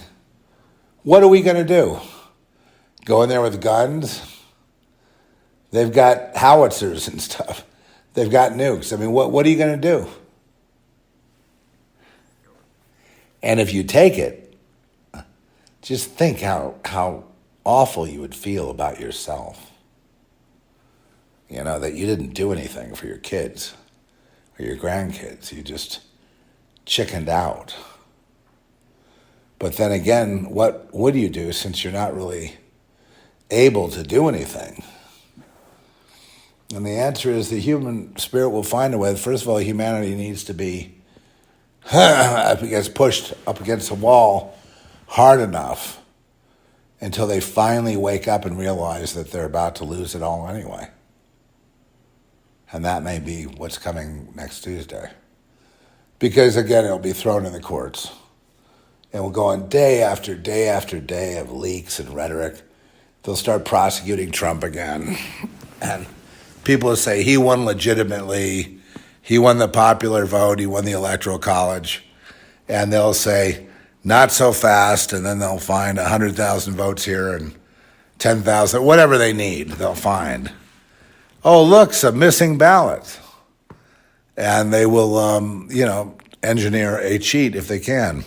Speaker 1: What are we going to do? Go in there with guns? They've got howitzers and stuff. They've got nukes. I mean, what are you going to do? And if you take it, just think how awful you would feel about yourself. You know, that you didn't do anything for your kids or your grandkids. You just chickened out. But then again, what would you do since you're not really able to do anything? And the answer is the human spirit will find a way. First of all, humanity needs to be pushed up against the wall hard enough until they finally wake up and realize that they're about to lose it all anyway. And that may be what's coming next Tuesday. Because again, it'll be thrown in the courts. And we'll go on day after day after day of leaks and rhetoric. They'll start prosecuting Trump again. And people will say he won legitimately. He won the popular vote. He won the electoral college. And they'll say, not so fast. And then they'll find 100,000 votes here and 10,000, whatever they need, they'll find. Oh, look, some missing ballots. And they will, engineer a cheat if they can.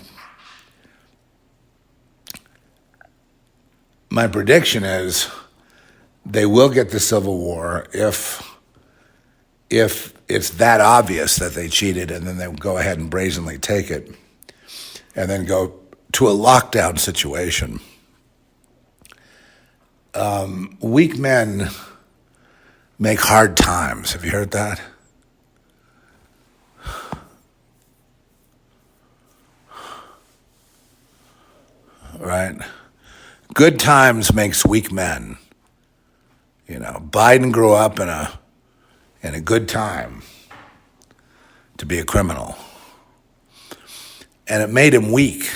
Speaker 1: My prediction is they will get the Civil War if it's that obvious that they cheated, and then they'll go ahead and brazenly take it and then go to a lockdown situation. Weak men make hard times. Have you heard that? Right? Good times makes weak men. You know, Biden grew up in a good time to be a criminal. And it made him weak.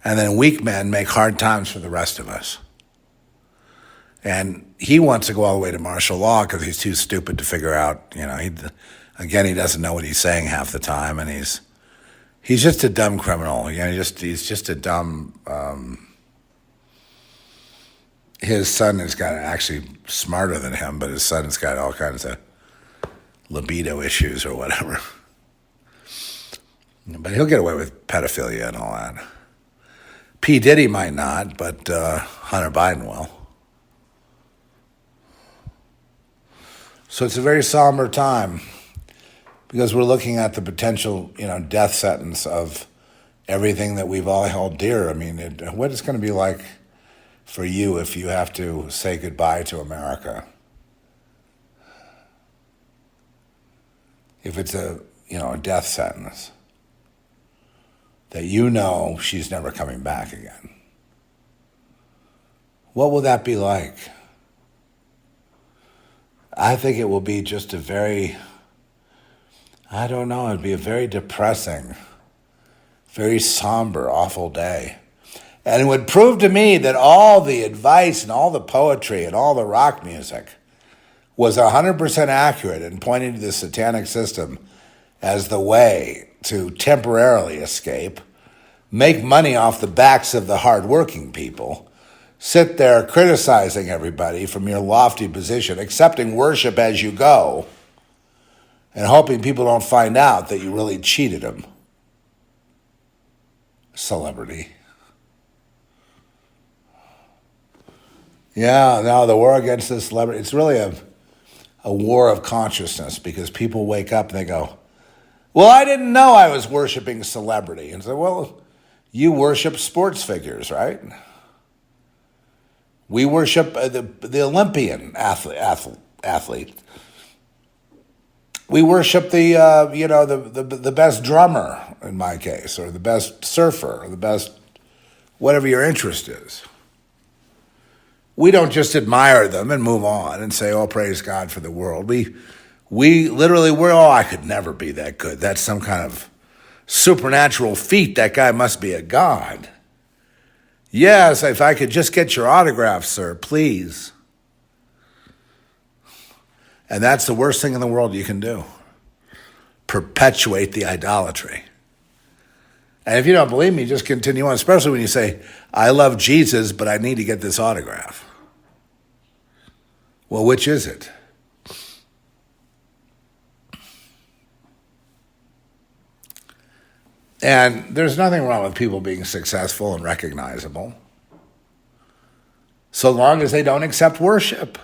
Speaker 1: And then weak men make hard times for the rest of us. And he wants to go all the way to martial law because he's too stupid to figure out, he doesn't know what he's saying half the time, and he's just a dumb criminal. He's just a dumb. His son is actually smarter than him, but his son's got all kinds of libido issues or whatever. But he'll get away with pedophilia and all that. P. Diddy might not, but Hunter Biden will. So it's a very somber time because we're looking at the potential, death sentence of everything that we've all held dear. I mean, what it's going to be like for you if you have to say goodbye to America. If it's a death sentence. that you know she's never coming back again. What will that be like? I think it will be just it'd be a very depressing, very somber, awful day. And it would prove to me that all the advice and all the poetry and all the rock music was 100% accurate in pointing to the satanic system as the way to temporarily escape, make money off the backs of the hardworking people, sit there criticizing everybody from your lofty position, accepting worship as you go, and hoping people don't find out that you really cheated them. Celebrity. Yeah, no, the war against the celebrity, it's really a war of consciousness, because people wake up and they go, well, I didn't know I was worshiping celebrity. And so, well, you worship sports figures, right? We worship the Olympian athlete. We worship the best drummer, in my case, or the best surfer, or the best whatever your interest is. We don't just admire them and move on and say, oh, praise God for the world. We literally, I could never be that good. That's some kind of supernatural feat. That guy must be a god. Yes, if I could just get your autograph, sir, please. And that's the worst thing in the world you can do. Perpetuate the idolatry. And if you don't believe me, just continue on, especially when you say, I love Jesus, but I need to get this autograph. Well, which is it? And there's nothing wrong with people being successful and recognizable, so long as they don't accept worship,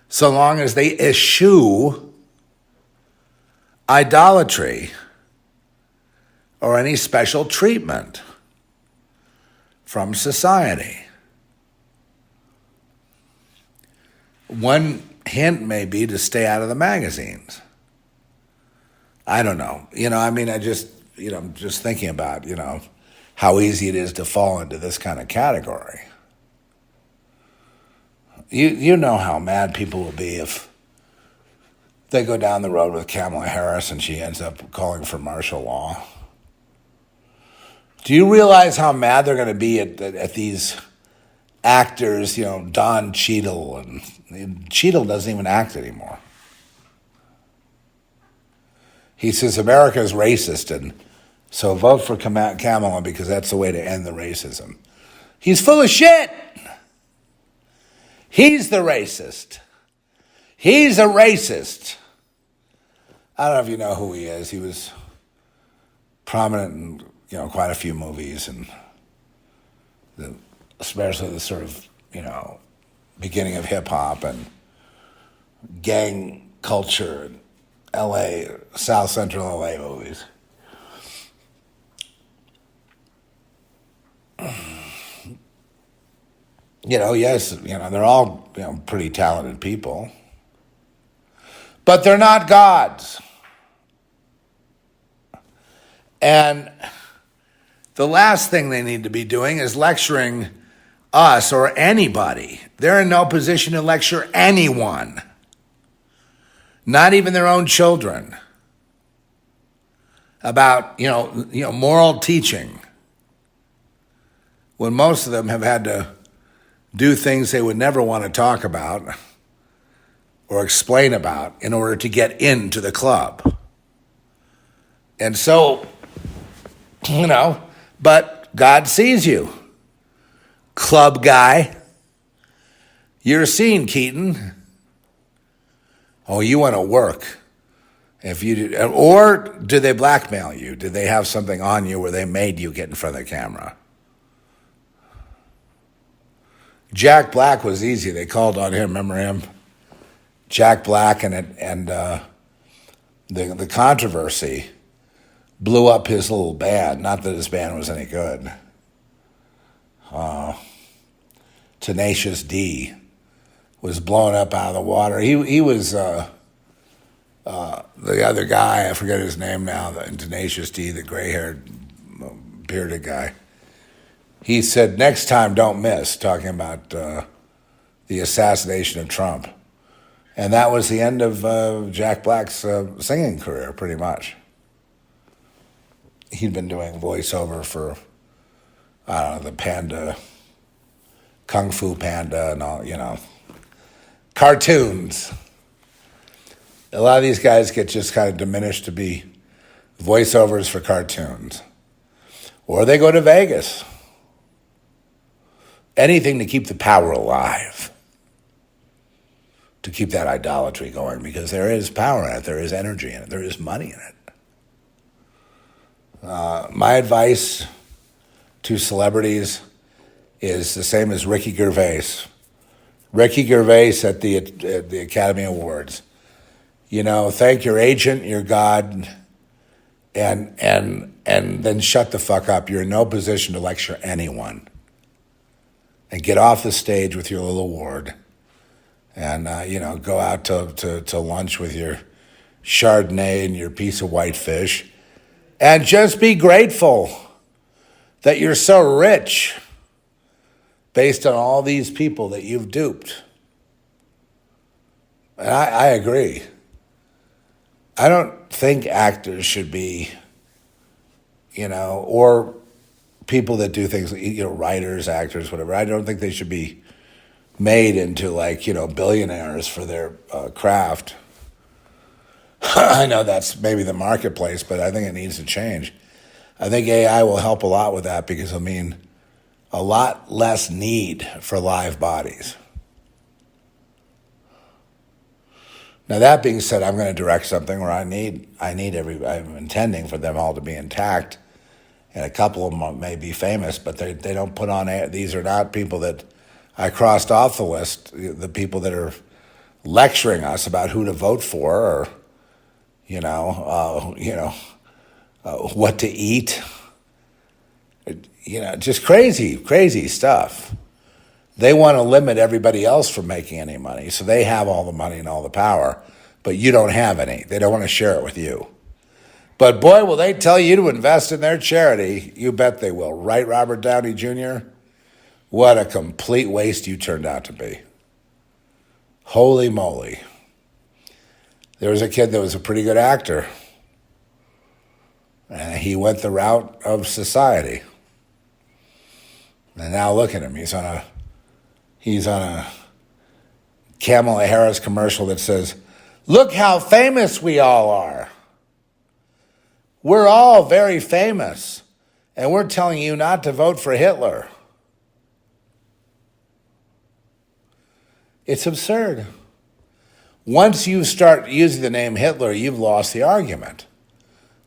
Speaker 1: so long as they eschew idolatry or any special treatment from society. One hint may be to stay out of the magazines. I don't know. I'm just thinking about, how easy it is to fall into this kind of category. You know how mad people will be if they go down the road with Kamala Harris and she ends up calling for martial law. Do you realize how mad they're going to be at these actors, Don Cheadle, and Cheadle doesn't even act anymore. He says America is racist, and so vote for Kamala because that's the way to end the racism. He's full of shit. He's the racist. He's a racist. I don't know if you know who he is. He was prominent in quite a few movies, and especially the sort of beginning of hip hop and gang culture in L.A., South Central L.A. movies. Yes, they're all pretty talented people, but they're not gods. And the last thing they need to be doing is lecturing us or anybody. They're in no position to lecture anyone, not even their own children, about moral teaching, when most of them have had to do things they would never want to talk about or explain about in order to get into the club. And so, but God sees you, club guy. You're seen, Keaton. Oh, you want to work. If you do, or do they blackmail you? Did they have something on you where they made you get in front of the camera? Jack Black was easy. They called on him. Remember him? Jack Black, and the controversy blew up his little band. Not that his band was any good. Tenacious D was blown up out of the water. He was the other guy. I forget his name now. The Tenacious D, the gray-haired bearded guy. He said, next time, don't miss, talking about the assassination of Trump. And that was the end of Jack Black's singing career, pretty much. He'd been doing voiceover for, I don't know, the Panda, Kung Fu Panda and all, cartoons. A lot of these guys get just kind of diminished to be voiceovers for cartoons. Or they go to Vegas. Anything to keep the power alive. To keep that idolatry going, because there is power in it, there is energy in it, there is money in it. My advice to celebrities is the same as Ricky Gervais. Ricky Gervais at the Academy Awards. Thank your agent, your God, and then shut the fuck up. You're in no position to lecture anyone. And get off the stage with your little award. And, go out to lunch with your Chardonnay and your piece of white fish. And just be grateful that you're so rich based on all these people that you've duped. And I agree. I don't think actors should be, or people that do things, writers, actors, whatever. I don't think they should be made into billionaires for their craft. I know that's maybe the marketplace, but I think it needs to change. I think AI will help a lot with that because, a lot less need for live bodies. Now, that being said, I'm going to direct something where I'm intending for them all to be intact, and a couple of them may be famous, but they don't put on, these are not people that I crossed off the list, the people that are lecturing us about who to vote for or, what to eat. Just crazy stuff. They want to limit everybody else from making any money, so they have all the money and all the power, but you don't have any. They don't want to share it with you. But boy, will they tell you to invest in their charity. You bet they will. Right, Robert Downey Jr.? What a complete waste you turned out to be. Holy moly. There was a kid that was a pretty good actor. And he went the route of society. And now look at him. He's on a Kamala Harris commercial that says, "Look how famous we all are. We're all very famous. And we're telling you not to vote for Hitler." It's absurd. Once you start using the name Hitler, you've lost the argument.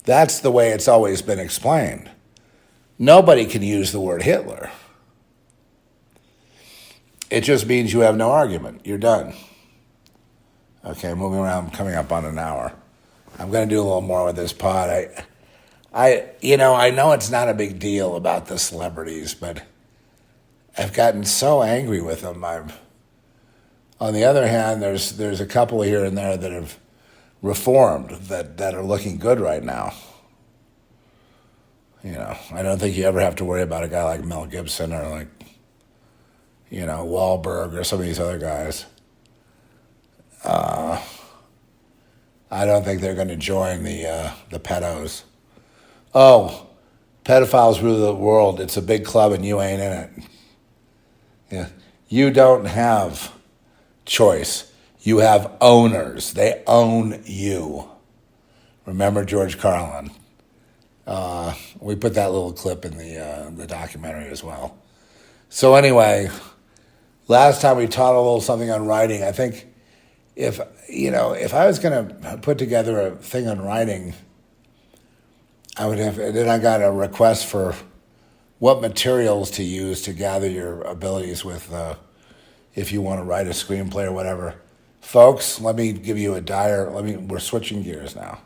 Speaker 1: That's the way it's always been explained. Nobody can use the word Hitler. It just means you have no argument. You're done. Okay, moving around, coming up on an hour. I'm going to do a little more with this pod. I know it's not a big deal about the celebrities, but I've gotten so angry with them. On the other hand, there's a couple here and there that have reformed that are looking good right now. I don't think you ever have to worry about a guy like Mel Gibson or like, Wahlberg or some of these other guys. I don't think they're going to join the pedos. Oh, pedophiles rule the world. It's a big club and you ain't in it. Yeah, you don't have choice. You have owners. They own you. Remember George Carlin? We put that little clip in the documentary as well. So anyway, last time we taught a little something on writing. I think if I was going to put together a thing on writing, I would have. Then I got a request for what materials to use to gather your abilities with. If you want to write a screenplay or whatever. Folks, let me give you we're switching gears now.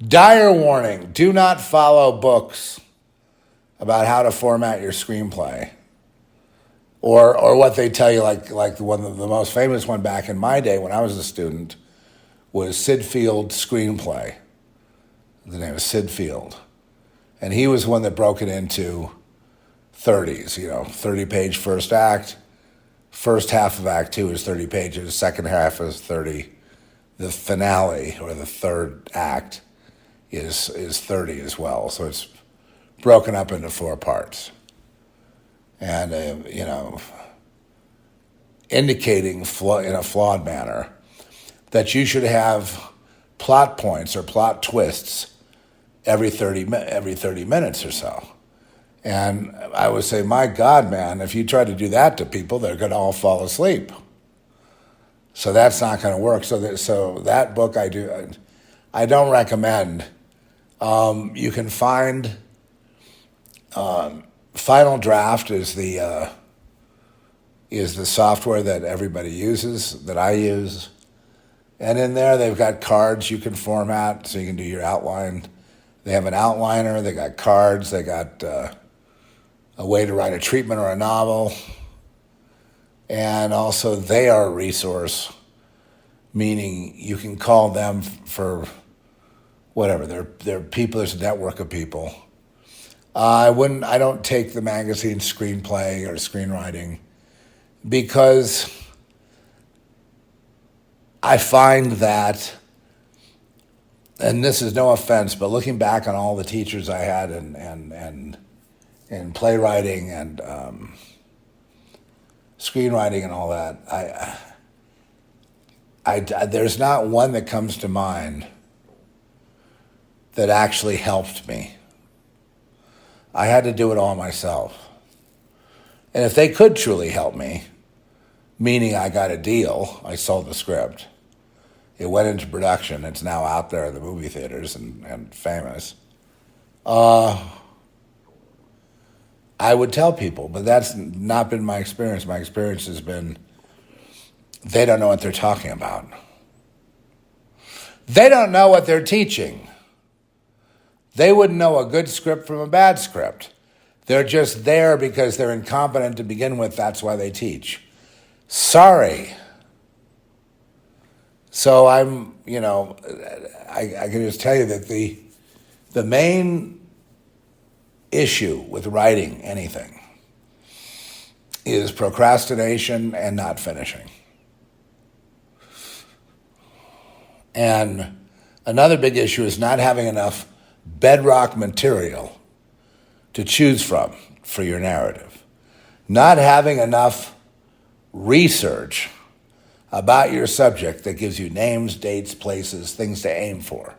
Speaker 1: Dire warning, do not follow books about how to format your screenplay. Or what they tell you, like the most famous one back in my day when I was a student was Sid Field's screenplay. The name is Sid Field. And he was one that broke it into 30s, 30-page first act. First half of Act 2 is 30 pages. Second half is 30. The finale, or the third act, is 30 as well. So it's broken up into 4 parts. And, indicating in a flawed manner that you should have plot points or plot twists every 30 minutes or so. And I would say, my God, man, if you try to do that to people, they're going to all fall asleep. So that's not going to work. So that book I don't recommend. You can find Final Draft is the software that everybody uses, that I use. And in there, they've got cards you can format so you can do your outline. They have an outliner. They got cards. They got a way to write a treatment or a novel. And also, they are a resource, meaning you can call them for whatever. They're people. There's a network of people. I don't take the magazine screenplay or screenwriting because I find that, and this is no offense, but looking back on all the teachers I had in playwriting and screenwriting and all that, I there's not one that comes to mind that actually helped me. I had to do it all myself. And if they could truly help me, meaning I got a deal, I sold the script. It went into production. It's now out there in the movie theaters and famous. I would tell people, but that's not been my experience. My experience has been they don't know what they're talking about. They don't know what they're teaching. They wouldn't know a good script from a bad script. They're just there because they're incompetent to begin with. That's why they teach. Sorry. So I can just tell you that the main issue with writing anything is procrastination and not finishing. And another big issue is not having enough bedrock material to choose from for your narrative. Not having enough research about your subject that gives you names, dates, places, things to aim for.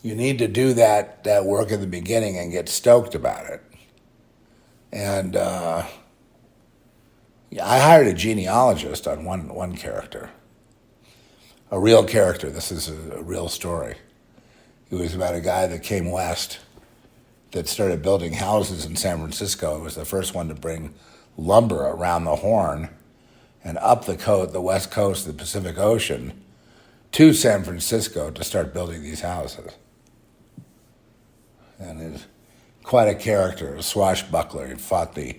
Speaker 1: You need to do that work at the beginning and get stoked about it. And I hired a genealogist on one character, a real character. This is a real story. It was about a guy that came west that started building houses in San Francisco. It was the first one to bring lumber around the Horn and up the west coast of the Pacific Ocean to San Francisco to start building these houses. And he's quite a character, a swashbuckler. He fought the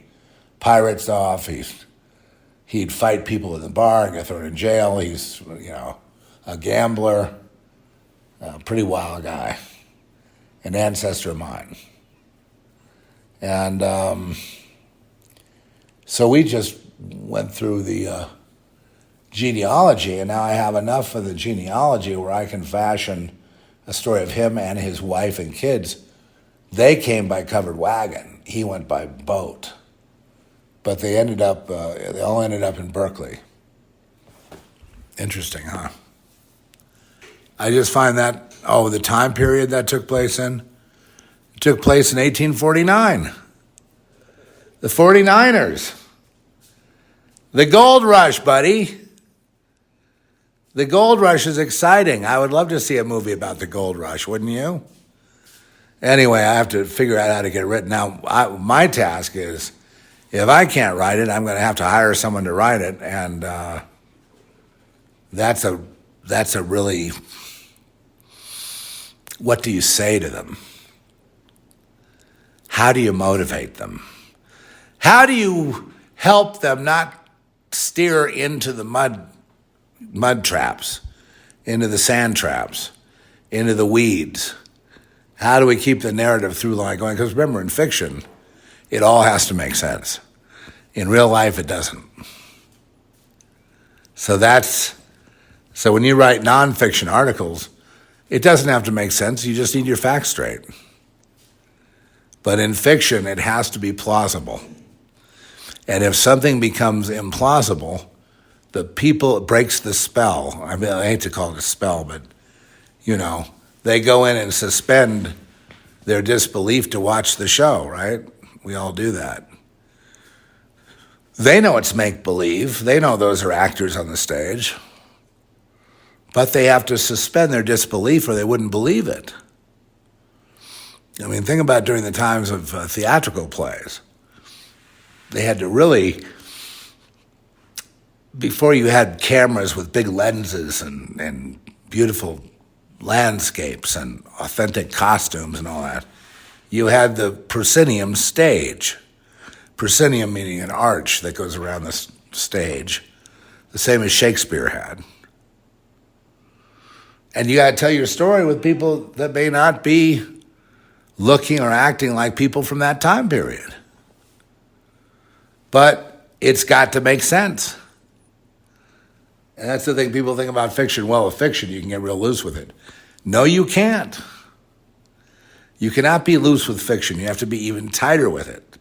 Speaker 1: pirates off. He'd fight people in the bar and get thrown in jail. He's, a gambler, a pretty wild guy, an ancestor of mine. And so we just went through the genealogy, and now I have enough of the genealogy where I can fashion a story of him and his wife and kids. They came by covered wagon. He went by boat. But they all ended up in Berkeley. Interesting, huh? I just find that, the time period that took place in, it took place in 1849. The 49ers. The gold rush, buddy. The gold rush is exciting. I would love to see a movie about the gold rush, wouldn't you? Anyway, I have to figure out how to get it written. Now, my task is, if I can't write it, I'm going to have to hire someone to write it, and that's a really, what do you say to them? How do you motivate them? How do you help them not steer into the mud traps, into the sand traps, into the weeds? How do we keep the narrative through line going? Because remember, in fiction, it all has to make sense. In real life, it doesn't. So when you write nonfiction articles, it doesn't have to make sense. You just need your facts straight. But in fiction, it has to be plausible. And if something becomes implausible, it breaks the spell. I mean, I hate to call it a spell, but, they go in and suspend their disbelief to watch the show, right? We all do that. They know it's make-believe. They know those are actors on the stage. But they have to suspend their disbelief or they wouldn't believe it. I mean, think about during the times of theatrical plays. They had to really, before you had cameras with big lenses and beautiful landscapes and authentic costumes and all that, you had the proscenium stage. Proscenium meaning an arch that goes around the stage, the same as Shakespeare had. And you got to tell your story with people that may not be looking or acting like people from that time period. But it's got to make sense. And that's the thing people think about fiction. Well, with fiction, you can get real loose with it. No, you can't. You cannot be loose with fiction. You have to be even tighter with it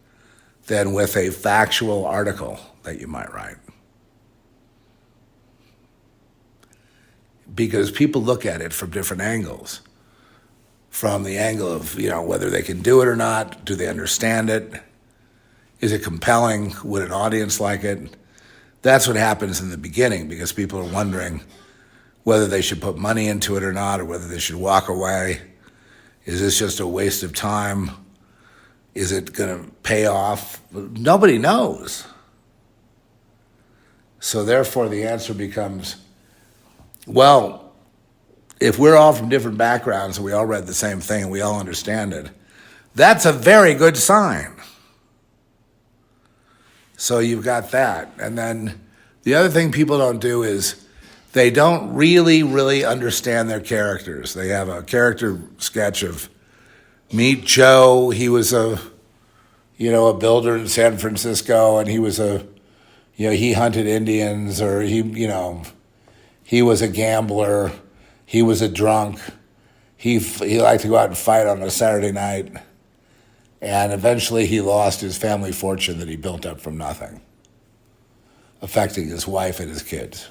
Speaker 1: than with a factual article that you might write. Because people look at it from different angles. From the angle of, whether they can do it or not, do they understand it? Is it compelling? Would an audience like it? That's what happens in the beginning because people are wondering whether they should put money into it or not, or whether they should walk away. Is this just a waste of time? Is it going to pay off? Nobody knows. So therefore the answer becomes, well, if we're all from different backgrounds and we all read the same thing and we all understand it, that's a very good sign. So you've got that. And then the other thing people don't do is they don't really, really understand their characters. They have a character sketch of meet Joe. He was a builder in San Francisco, and he was he hunted Indians, or he was a gambler. He was a drunk. He liked to go out and fight on a Saturday night. And eventually he lost his family fortune that he built up from nothing, affecting his wife and his kids.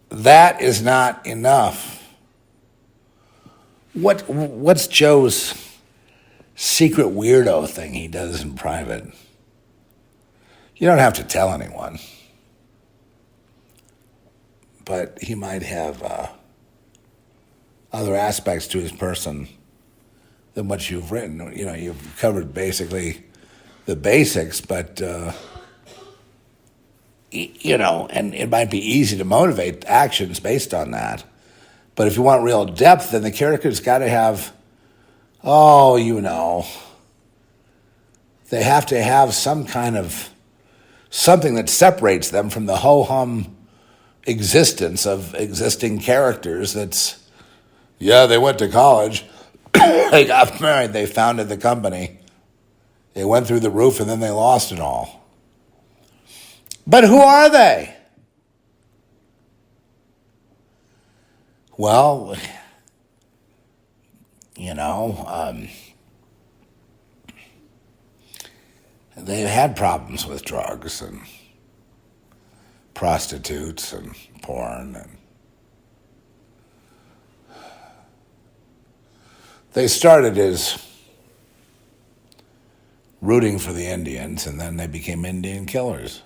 Speaker 1: That is not enough. What's Joe's secret weirdo thing he does in private? You don't have to tell anyone. But he might have other aspects to his person than what you've written. You've covered basically the basics, but, and it might be easy to motivate actions based on that. But if you want real depth, then the character's got to have, they have to have some kind of something that separates them from the ho-hum existence of existing characters they went to college, they got married, they founded the company, they went through the roof, and then they lost it all. But who are they? Well, they've had problems with drugs and prostitutes and porn, and they started as rooting for the Indians, and then they became Indian killers.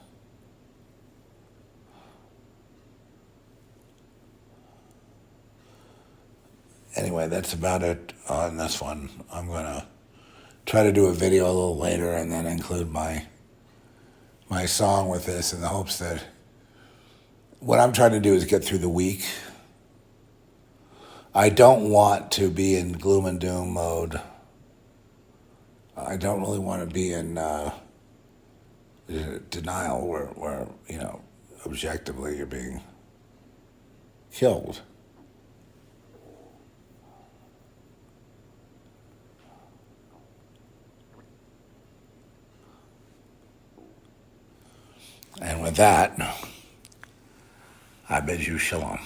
Speaker 1: Anyway, that's about it on this one. I'm going to try to do a video a little later and then include my song with this in the hopes that what I'm trying to do is get through the week. I don't want to be in gloom and doom mode. I don't really want to be in denial where objectively you're being killed. And with that, I bid you shalom.